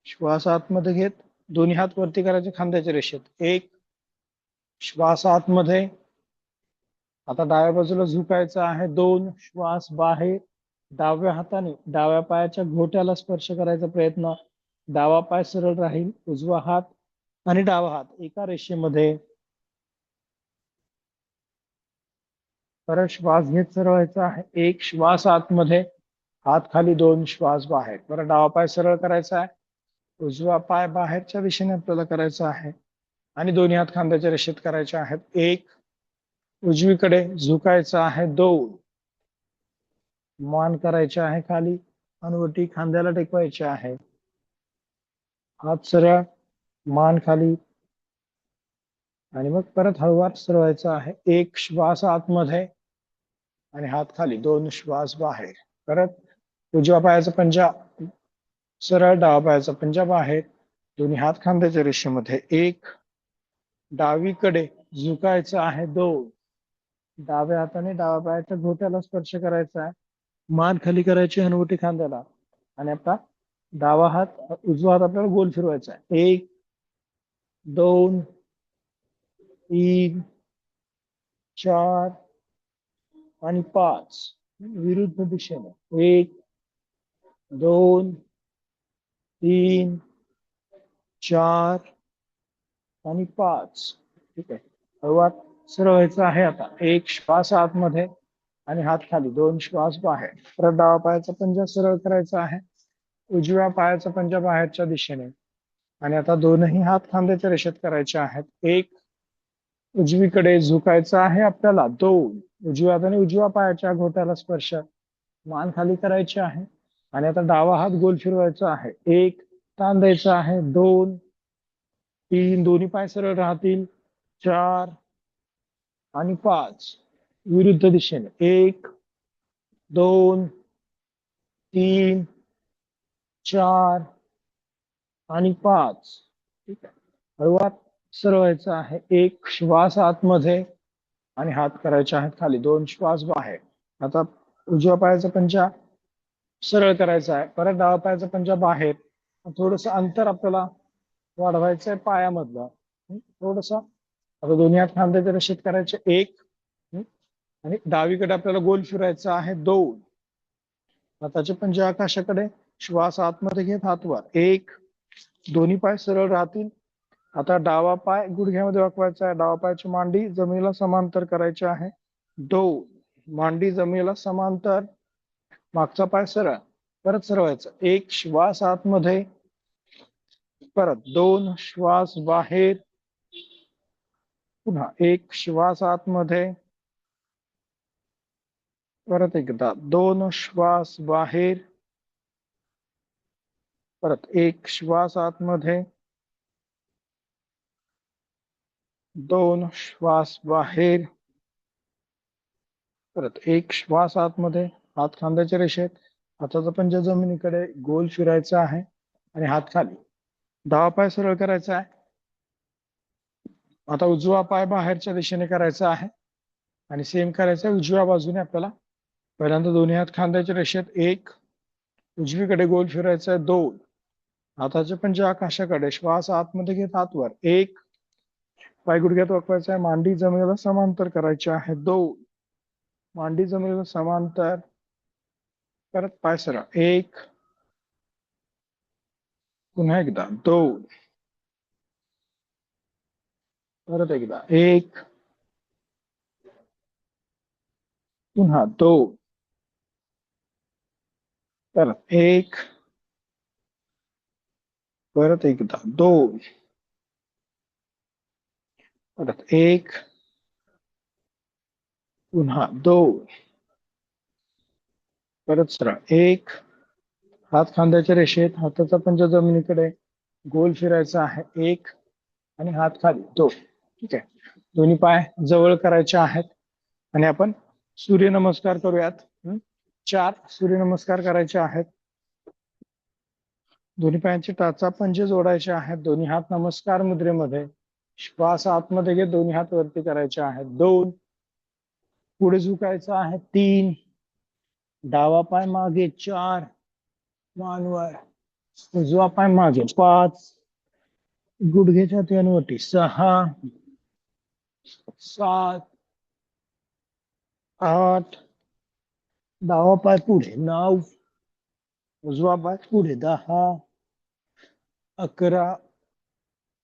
श्वास आतमध्ये घेत दोन्ही हात वरती करायचे खांद्याच्या रेषेत. एक, श्वास आतमध्ये. आता डाव्या बाजूला झुकायचं आहे. 2, श्वास बाहेर. डाव्या हाताने डाव्या पायाच्या घोट्याला स्पर्श करायचा प्रयत्न. डावा पाय सरळ राहील. उजवा हात आणि डावा हात एका रेषेमध्ये. परत श्वास घेत सरळ व्हायचा आहे. 1, श्वास आतमध्ये, हात खाली. 2, श्वास बाहेर. परत डावा पाय सरळ करायचा आहे. उजवा पाय बाहेरच्या दिशेने आपल्याला करायचा आहे आणि दोन्ही हात खांद्याच्या रेषेत करायचे आहेत. 1, उजवीकडे झुकायचं आहे. 2, मान करायचे आहे खाली, हनुवटी खांद्याला टेकवायचे आहे. हात सरळ, मान खाली आणि मग परत हळूवार सरळवायचं आहे. 1, श्वास आतमध्ये आणि हात खाली. 2, श्वास बाहेर. परत उजव्या पायाचा पंजा सरळ, डावा पायाचा पंजा बाहेर. दोन्ही हात खांद्याच्या रेषेमध्ये. 1, डावीकडे झुकायचं आहे. 2, डाव्या हाताने डाव्या पायाच्या घोट्याला स्पर्श करायचा आहे. मान खाली करायची, हनुवटी खांद्याला. आणि आता डावा हात, उजवा हात आपल्याला गोल फिरवायचा आहे. 1, 2, 3, 4 आणि 5 विरुद्ध दिशेने. 1, 2, 3, 4 आणि 5. ठीक आहे. हळूवार सरळ व्हायचं आहे. आता 1, श्वास आतमध्ये आणि हात खाली. 2, श्वास बाहेर. परत डावा पायाचा पंजा सरळ करायचा आहे. उजव्या पायाचा पंजा बाहेरच्या दिशेने आणि आता दोनही हात खांद्याच्या रेषेत करायचे आहेत. 1, उजवीकडे झुकायचं आहे आपल्याला. 2, उजव्या हाताने उजव्या पायाच्या घोट्याला स्पर्श, मान खाली करायची आहे आणि आता डावा हात गोल फिरवायचा आहे. 1, ताण द्यायचा आहे. 2, 3, दोन्ही पाय सरळ राहतील. 4 आणि 5 विरुद्ध दिशेने. 1, 2, 3, 4 आणि 5. ठीक आहे. हळूवार सरळ व्हायचं आहे. 1, श्वास आतमध्ये आणि हात करायचे आहेत खाली. 2, श्वास बाहेर. आता उजव्या पायाचा पंजा सरळ करायचा आहे. परत डावा पायाचा पंजा बाहेर. थोडस अंतर आपल्याला वाढवायचं आहे पायामधलं. थोडस. आता दोन्ही हात खांद्याच्या रेषेत करायचे. 1 आणि डावीकडे आपल्याला गोल फिरायचा आहे. 2, हाताचे पंजे आकाशाकडे. श्वास आतमध्ये घेत हात वर. 1, दोन्ही पाय सरळ राहतील. आता डावा पाय गुडघ्यामध्ये वाकवायचा आहे. डावा पायाची मांडी जमिनीला समांतर करायची आहे. 2, मांडी जमिनीला समांतर. मागचा पाय सरळ. परत सरळ व्हायचं. 1, श्वास आतमध्ये. परत 2, श्वास बाहेर. पुन्हा 1, श्वास आतमध्ये. परत एकदा 2, श्वास बाहेर. परत 1, श्वास आतमध्ये. 2, श्वास बाहेर. परत 1, श्वास आतमध्ये. हात खांद्याच्या रेषेत. हाताचा पंजा जमिनीकडे गोल फिरायचा आहे आणि हात खाली. डावा पाय सरळ करायचा आहे. आता उजवा पाय बाहेरच्या दिशेने करायचा आहे आणि सेम करायचं आहे उजव्या बाजूने आपल्याला. पहिल्यांदा दोन्ही हात खांद्याच्या रेषेत. 1, उजवीकडे गोल फिरायचा आहे. 2, हाताचे पंजे आकाशाकडे. श्वास आतमध्ये घेत हात वर. 1, पाय गुडघ्यात वाकवायचा आहे. मांडी जमिनीला समांतर करायची आहे. 2, मांडी जमिनीला समांतर. परत पाय सरळ. 1, पुन्हा एकदा. 2, परत एकदा. 1, पुन्हा 2, परत 1, परत एकदा. 2, परत 1, पुन्हा 2, परत सरळ. 1, हात खांद्याच्या रेषेत. हाताचा पंजा जमिनीकडे गोल फिरायचा आहे. 1 आणि हात खाली. 2. ठीक आहे. दोन्ही पाय जवळ करायचे आहेत आणि आपण सूर्यनमस्कार करूयात. 4 सूर्यनमस्कार करायचे आहेत. दोन्ही पायांचे टाचा पंजे जोडायचे आहेत. दोन्ही हात नमस्कार मुद्रेमध्ये. श्वास आतमध्ये घे. दोन्ही हात वरती करायचे आहेत. 2. पुढे झुकायचं आहे. 3. डावा पाय मागे. 4. मानवर. उजवा पाय मागे. 5. गुडघे छातीवरती. 6. 7. 8. डावा पाय पुढे. 9. उजवा पाय पुढे. 10. 11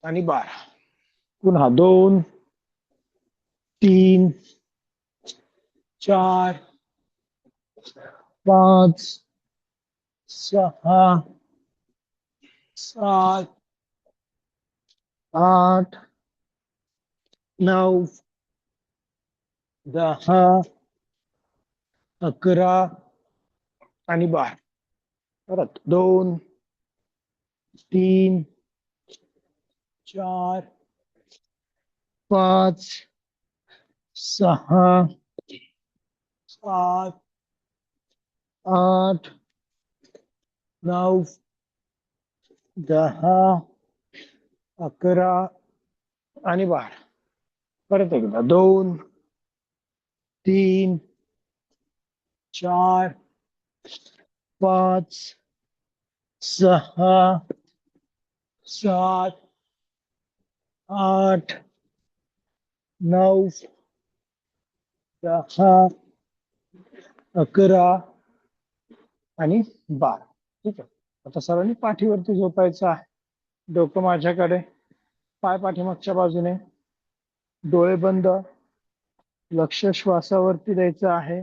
आणि 12. पुन्हा 2. 3. 4. 5. 6. 7. 8. 9. 10. 11 आणि 12. परत 2. 3. 4. 5. 6. 7. 8. 9. 10. 11 आणि 12. परत एकदा 2. 3. 4. 5. 6. 7. 8. 9. 10. 11 आणि 12. ठीक आहे. आता सर्वांनी पाठीवरती झोपायचं आहे. डोकं माझ्याकडे. पाय पाठीमागच्या बाजूने. डोळे बंद. लक्ष श्वासावरती द्यायचं आहे.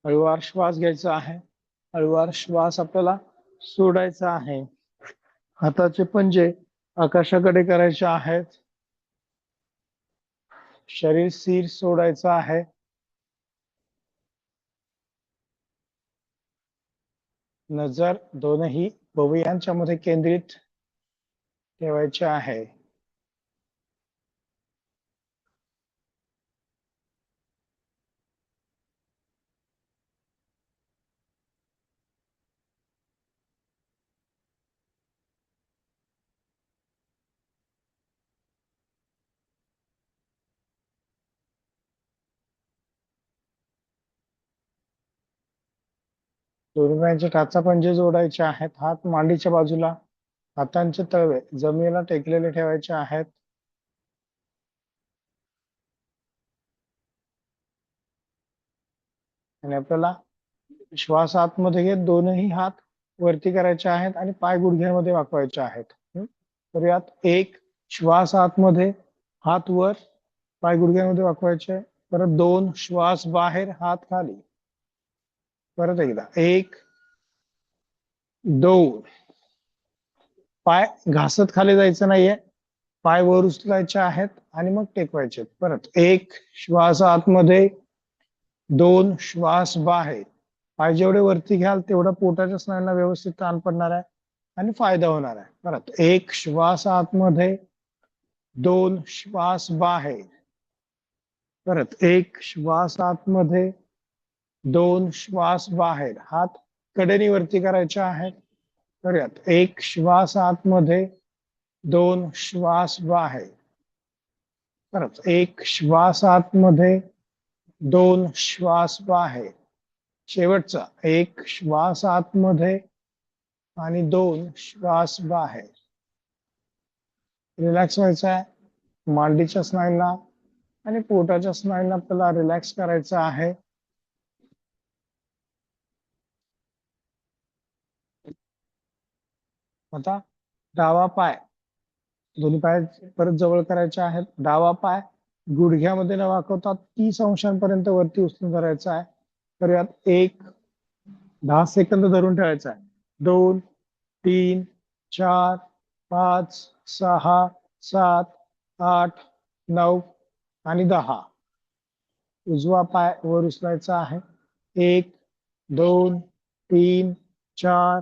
हळूवार श्वास घ्यायचा आहे. हळूवार श्वास आपल्याला सोडायचा आहे. हाताचे पंजे आकाशाकडे करायचे आहेत. शरीर स्थिर सोडायचं आहे. नजर दोनही भुवयांच्या मध्ये केंद्रित ठेवायचे आहे. दोन्ही पायांचे टाचा पंजे जोडायचे आहेत. हात मांडीच्या बाजूला. हातांचे तळवे जमिनीला टेकलेले ठेवायचे आहेत. आणि आपल्याला श्वास आतमध्ये घेत दोनही हात वरती करायचे आहेत आणि पाय गुडघ्यामध्ये वाकवायचे आहेत. तर यात 1. श्वास आतमध्ये, हात वर, पाय गुडघ्यामध्ये वाकवायचे. परत 2. श्वास बाहेर, हात खाली. परत एकदा 1. 2. पाय घासत खाली जायचं नाहीये. पाय वर उचलायचे आहेत आणि मग टेकवायचे. परत 1. श्वास आतमध्ये. 2. श्वास बाहेर. पाय जेवढे वरती घ्याल तेवढा पोटाच्या स्नायूंना व्यवस्थित ताण पडणार आहे आणि फायदा होणार आहे. परत 1. श्वास आतमध्ये. 2. श्वास बाहेर. परत 1. श्वास आतमध्ये. 2. श्वास बाहेर. हात कडेनी वरती करायचे आहेत. तर यात 1. श्वास आतमध्ये. 2. श्वास बाहेर. परत 1. श्वास आतमध्ये. 2. श्वास बाहेर. शेवटचा 1. श्वास आतमध्ये आणि 2 श्वास बाहेर. रिलॅक्स व्हायचं आहे. मांडीच्या स्नायूंना आणि पोटाच्या स्नायूंना आपल्याला रिलॅक्स करायचं आहे. आता डावा पाय दोन्ही पाय परत जवळ करायचे आहेत. डावा पाय गुडघ्यामध्ये न वाकवता 30 अंशांपर्यंत वरती उचलून करायचा आहे. तर यात 10 सेकंद धरून ठेवायचा आहे. 2. 3. 4. 5. 6. 7. 8. 9 आणि 10. उजवा पाय वर उचलायचा आहे. 1. 2. 3. 4.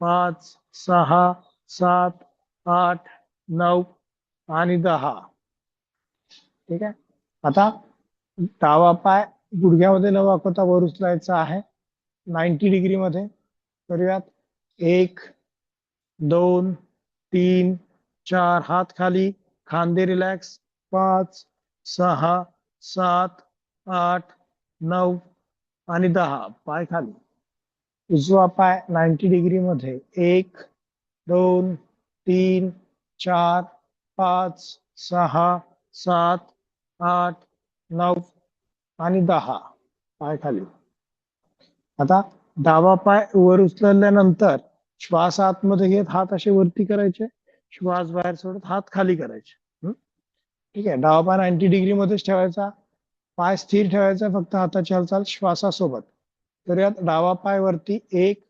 5. 6. 7. 8. 9 आणि 10. ठीक आहे. आता डावा पाय गुडघ्यामध्ये न वाकवता वर उचलायचा आहे 90 डिग्री मध्ये. करूयात. 1, 2, 3, 4, हात खाली, खांदे रिलॅक्स. 5, 6, 7, 8, 9 आणि 10. पाय खाली. उजवा पाय 90 डिग्री मध्ये. 1, 2, 3, 4, 5, 6, 7, 8, 9 आणि 10. पाय खाली. आता डावा पाय वर उचलल्यानंतर श्वास आतमध्ये घेत हात असे वरती करायचे, श्वास बाहेर सोडत हात खाली करायचे. ठीक आहे. डावा पाय 90 डिग्री मध्येच ठेवायचा, पाय स्थिर ठेवायचा, फक्त हाताची हालचाल श्वासासोबत. तर यात डावा पाय वरती, 1,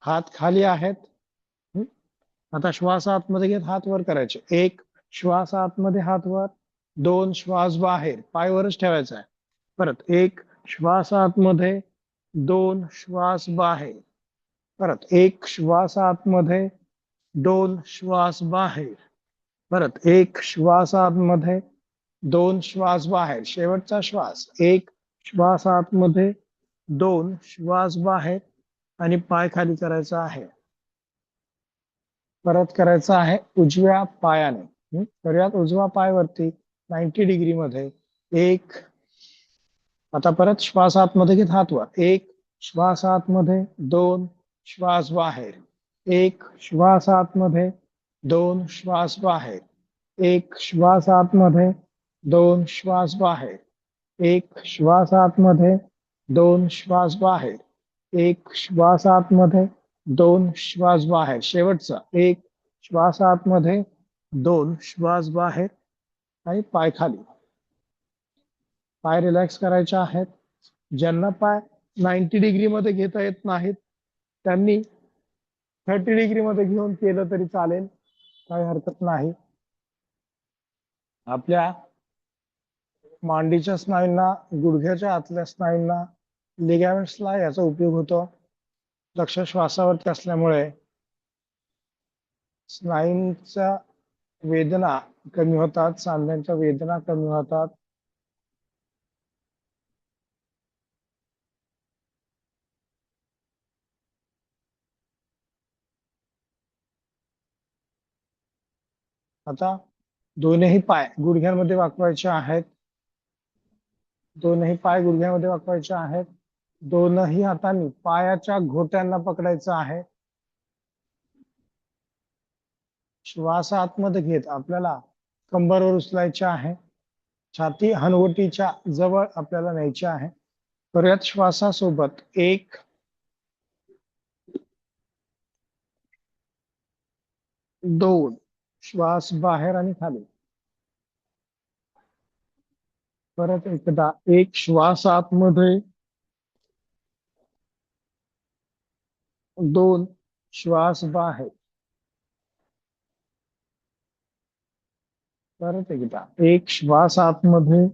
हात खाली आहेत. आता श्वास आतमध्ये घेत हात वर करायचे. 1, श्वास आतमध्ये हात वर. 2, श्वास बाहेर, पाय वरच ठेवायचा आहे. परत 1, श्वास आतमध्ये. 2, श्वास बाहेर. परत 1, श्वास आतमध्ये. 2, श्वास बाहेर. परत 1, श्वास आतमध्ये. 2, श्वास बाहेर. शेवटचा श्वास. 1, श्वास आतमध्ये. 2, श्वास बाहेर आणि पाय खाली करायचा आहे. परत करायचं आहे उजव्या पायाने. करूयात. उजवा पाय वरती 90 डिग्री मध्ये. 1, आता परत श्वास आतमध्ये घेत हात वर. 1, श्वास आतमध्ये. 2, श्वास बाहेर. 1, श्वास आतमध्ये. 2, श्वास बाहेर. 1, श्वास आतमध्ये. 2, श्वास बाहेर. 1, श्वास आतमध्ये. 2, श्वास बाहेर. 1, श्वास आतमध्ये. 2, श्वास बाहेर. शेवटचा. 1, श्वास आतमध्ये. 2, श्वास बाहेर आणि पाय खाली. पाय रिलॅक्स करायचे आहेत. ज्यांना पाय 90 डिग्री मध्ये घेता येत नाहीत त्यांनी 30 डिग्री मध्ये घेऊन केलं तरी चालेल, काही हरकत नाही. आपल्या मांडीच्या स्नायूंना, गुडघ्याच्या आतल्या स्नायूंना, लिगामेंट्सला याचा उपयोग होतो. लक्ष श्वासावरती असल्यामुळे स्नायूंच्या वेदना कमी होतात, सांध्यांच्या वेदना कमी होतात. आता दोन्ही पाय गुडघ्यांमध्ये वाकवायचे आहेत. दोनही पाय गुडघ्यामध्ये वाकवायचे आहेत. दोनही हातांनी पायाच्या घोट्यांना पकडायचं आहे. श्वास आतमध्ये घेत आपल्याला कंबरवर उचलायचे आहे. छाती हनवटीच्या जवळ आपल्याला न्यायची आहे. परत श्वासासोबत 1, 2, श्वास बाहेर आणि खाली. परत एकदा 1, श्वास आतमध्ये. 2, श्वास बाहेर. परत एकदा 1, श्वास आतमध्ये.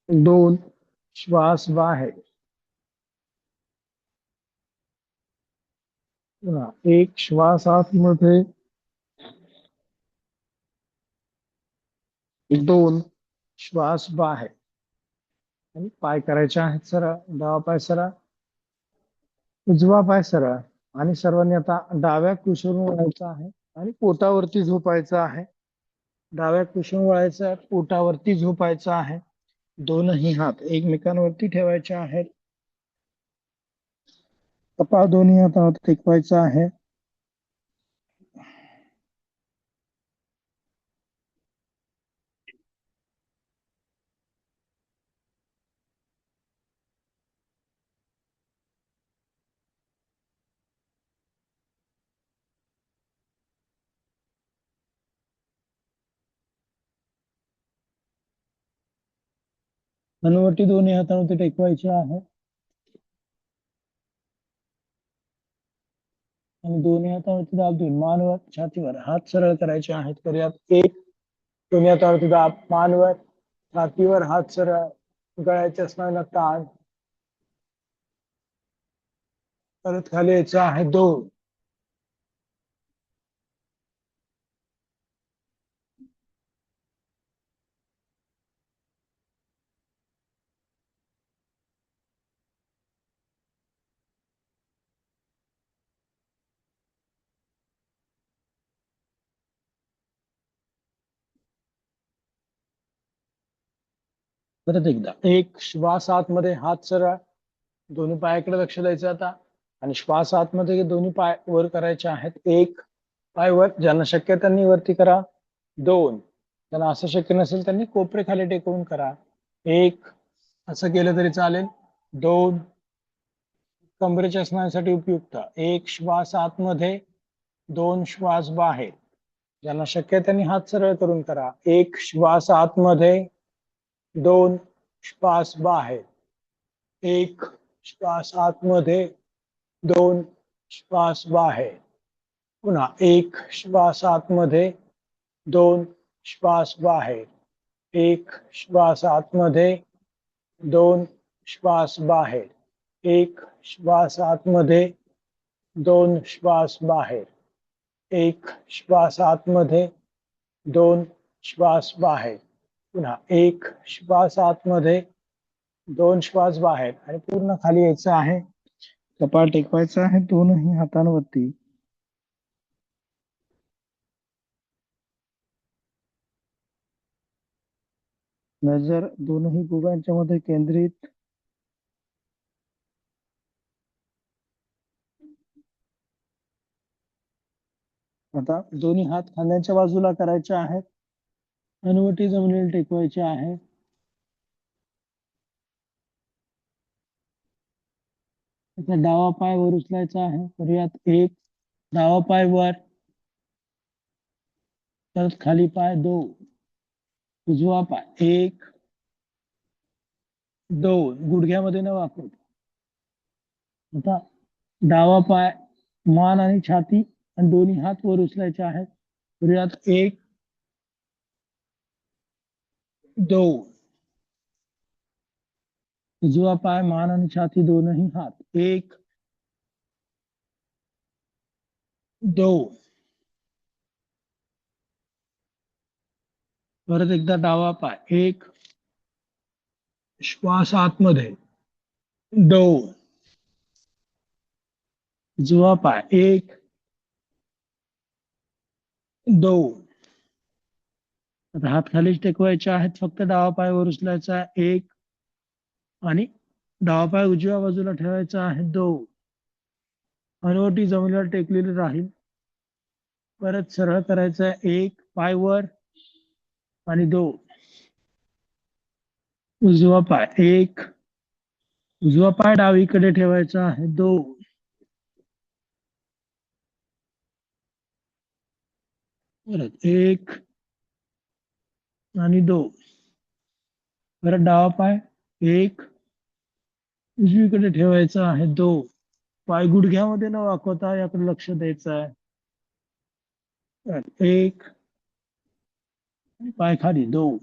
2, श्वास बाहेर. पुन्हा 1, श्वास आतमध्ये. 2, श्वास बाहेर आणि पाय करायचे आहेत सरळ. डावा पाय सरळ, उजवा पाय सरळ. आणि सर्वांनी आता डाव्या कुशीवरून वळायचं आहे आणि पोटावरती झोपायचं आहे. डाव्या कुशीवरून वळायचं आहे, पोटावरती झोपायचं आहे. दोनही हात एकमेकांवरती ठेवायचे आहेत. कपाळ दोन्ही हातावर टेकवायचं आहे. हनुवटी दोन्ही हातावरती टेकवायची आहे आणि दोन्ही हातावरती दाब देऊन मानवर छातीवर हात सरळ करायचे आहेत. करूयात. 1, दोन्ही हातावरती दाब, मानवर छातीवर हात सरळ, गळ्याच्या स्नायूंना ताण. परत खाली यायचं आहे. 2, परत एकदा एक श्वास आतमध्ये, हात सरळ, दोन्ही पायाकडे लक्ष द्यायचं आता, आणि श्वास आतमध्ये दोन्ही पाय वर करायचे आहेत. एक पाय वर, ज्यांना शक्य आहे त्यांनी वरती करा. दोन, ज्यांना असं शक्य नसेल त्यांनी कोपरे खाली टेकवून करा. एक, असं केलं तरी चालेल. दोन, कमरेच्या स्नायूंसाठी उपयुक्त. एक श्वास आतमध्ये, दोन श्वास बाहेर. ज्यांना शक्य आहे त्यांनी हात सरळ करून करा. एक श्वास आतमध्ये, दोन श्वास बाहेर. एक श्वास आतमध्ये, दोन श्वास बाहेर. पुन्हा एक श्वास आतमध्ये, दोन श्वास बाहेर. एक श्वास आतमध्ये, दोन श्वास बाहेर. एक श्वास आतमध्ये, दोन श्वास बाहेर. एक श्वास आतमध्ये, दोन श्वास बाहेर. पुन्हा एक श्वास आतमध्ये, दोन श्वास बाहेर. आणि पूर्ण खाली यायचं आहे. कपाळ टेकवायचं आहे दोनही हातांवरती. नजर दोनही भुवयांच्या मध्ये केंद्रित. आता दोन्ही हात खांद्याच्या बाजूला करायचे आहेत. हनुवटी जमिनीला टेकवायची आहे. आता डावा पाय वर उचलायचा आहे. करूयात. एक, डावा पाय वर, परत खाली पाय. दोन, उजवा पाय. एक, दोन, गुडघ्यामध्ये न वाकवता. आता डावा पाय, मान आणि छाती आणि दोन्ही हात वर उचलायचे आहेत. करूयात. एक, दोन, उजवा पाय, मान आणि छाती दोनही हात. एक, दोन. परत एकदा डावा पाय. एक, श्वास आतमध्ये. दोन, उजवा पाय. एक, दोन. आता हात खालीच टेकवायचे आहेत. फक्त डावा पाय वर उचलायचा आहे. एक, आणि डावा पाय उजव्या बाजूला ठेवायचा आहे. दोन, हनुवटी जमिनीला टेकलेली राहील. परत सरळ करायचं आहे. एक, पाय वर आणि दोन, उजवा पाय. एक, उजवा पाय डावीकडे ठेवायचा आहे. दोन, परत एक आणि दोन. परत डावा पाय. एक, उजवीकडे ठेवायचा आहे. दोन, पाय गुडघ्यामध्ये न वाकवता याकडे लक्ष द्यायचं आहे. परत एक, पाय खाली. दोन,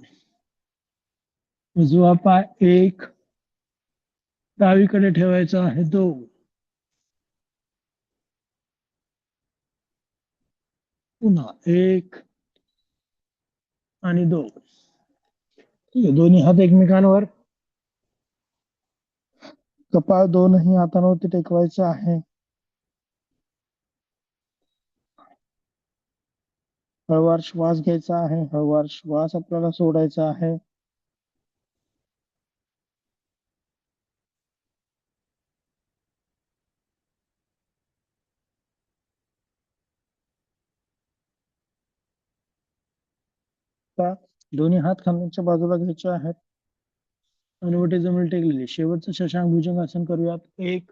उजवा पाय. एक, डावीकडे ठेवायचा आहे. दोन, पुन्हा एक आणि दोन. दोन्ही हात एकमेकांवर. कपाळ दोनही हातांवरती टेकवायचं आहे. हळूवार श्वास घ्यायचा आहे. हळूवार श्वास आपल्याला सोडायचा आहे. दोन्ही हात खांद्याच्या बाजूला घ्यायचे आहेत. हनुवटी जमीन टेकलेली. शेवटचं शशांक भुजंगासन करूयात. एक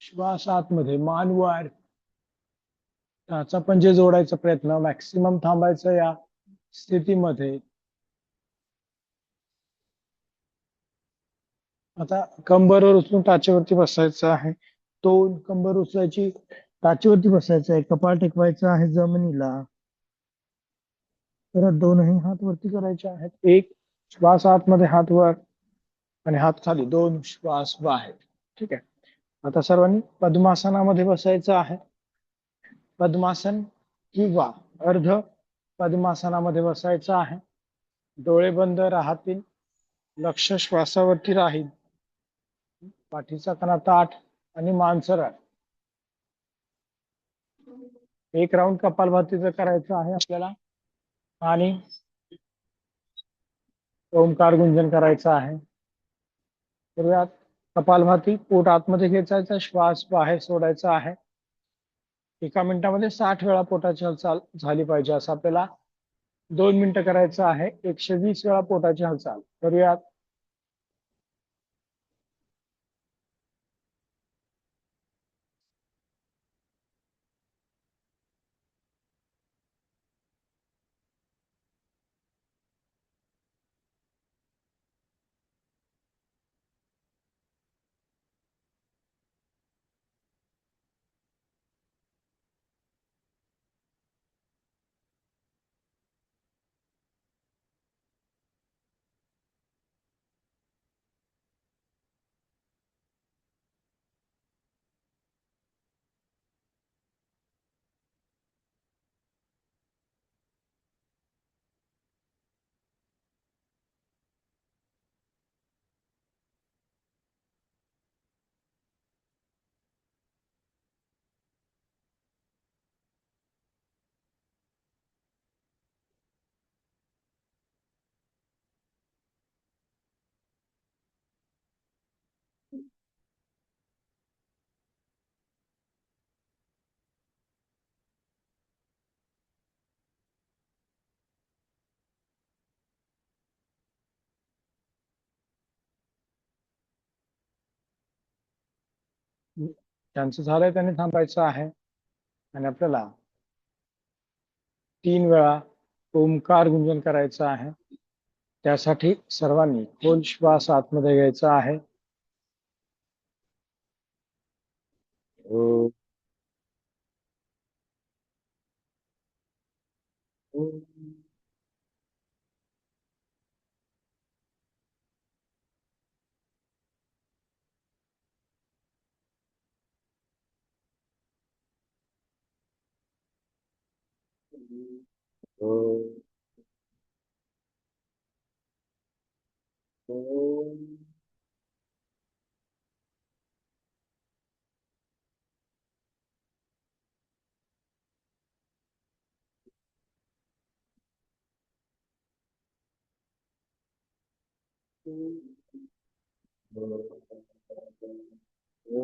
श्वास आतमध्ये, मान वर, टाचा पंजे जोडायचा प्रयत्न. मॅक्सिमम थांबायचं या स्थितीमध्ये. आता कंबरवर उचलून टाचेवरती बसायचं आहे. दोन, कंबर उचलायची, टाचेवरती बसायचं आहे. कपाळ टेकवायचं आहे जमिनीला. परत दोनही हात वरती करायचे आहेत. एक श्वास आतमध्ये, हात वर आणि हात खाली. दोन श्वास बाहेर. ठीक आहे. आता सर्वांनी पद्मासनामध्ये बसायचं आहे. पद्मासन किंवा अर्ध पद्मासनामध्ये बसायचं आहे. डोळे बंद राहतील. लक्ष श्वासावरती राहील. पाठीचा कणा ताठ आणि मान सरळ. एक राऊंड कपालभातीचं करायचं आहे आपल्याला, आणि ओंकार गुंजन करायचं आहे. करूयात. कपालभाती. पोट आतमध्ये खेचायचं, श्वास बाहेर सोडायचा आहे. एका मिनिटामध्ये 60 वेळा पोटाची हालचाल झाली पाहिजे, असं आपल्याला 2 मिनिटं करायचं आहे. 120 वेळा पोटाची हालचाल करूयात. त्यांचं झालंय त्यांनी थांबायचं आहे. आणि आपल्याला 3 वेळा ओंकार गुंजन करायचं आहे. त्यासाठी सर्वांनी खोल श्वास आतमध्ये घ्यायचा आहे. ओ, ओ, ओ, ओ.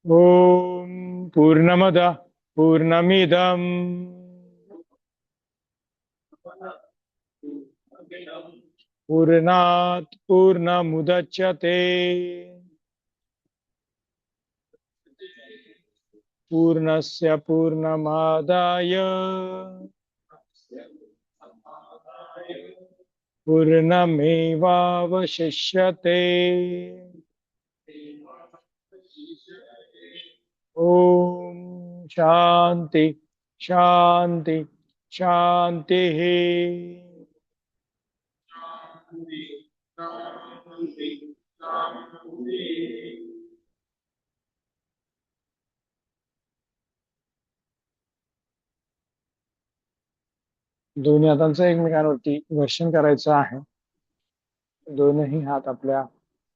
ओम पूर्णमद पूर्णमिदम पूर्णात पूर्णमुदच्यते पूर्णस्य पूर्णमादाय पूर्णमेवावशिष्यते. ओम शांति शांति शांति. दोन्ही हातांचं एकमेकांवरती घर्षण करायचं आहे. दोनही हात आपल्या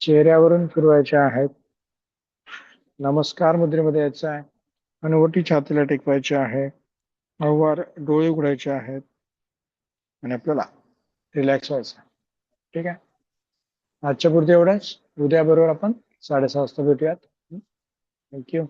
चेहऱ्यावरून फिरवायचे आहेत. नमस्कार मुद्रेमध्ये यायचं आहे. हनुवटी छातीला टेकवायची आहे. हळूवार डोळे उघडायचे आहेत आणि आपल्याला रिलॅक्स व्हायचं आहे. ठीक आहे. आजच्या पुरते एवढंच. उद्या बरोबर आपण 6:30 वाजता भेटूयात. थँक्यू.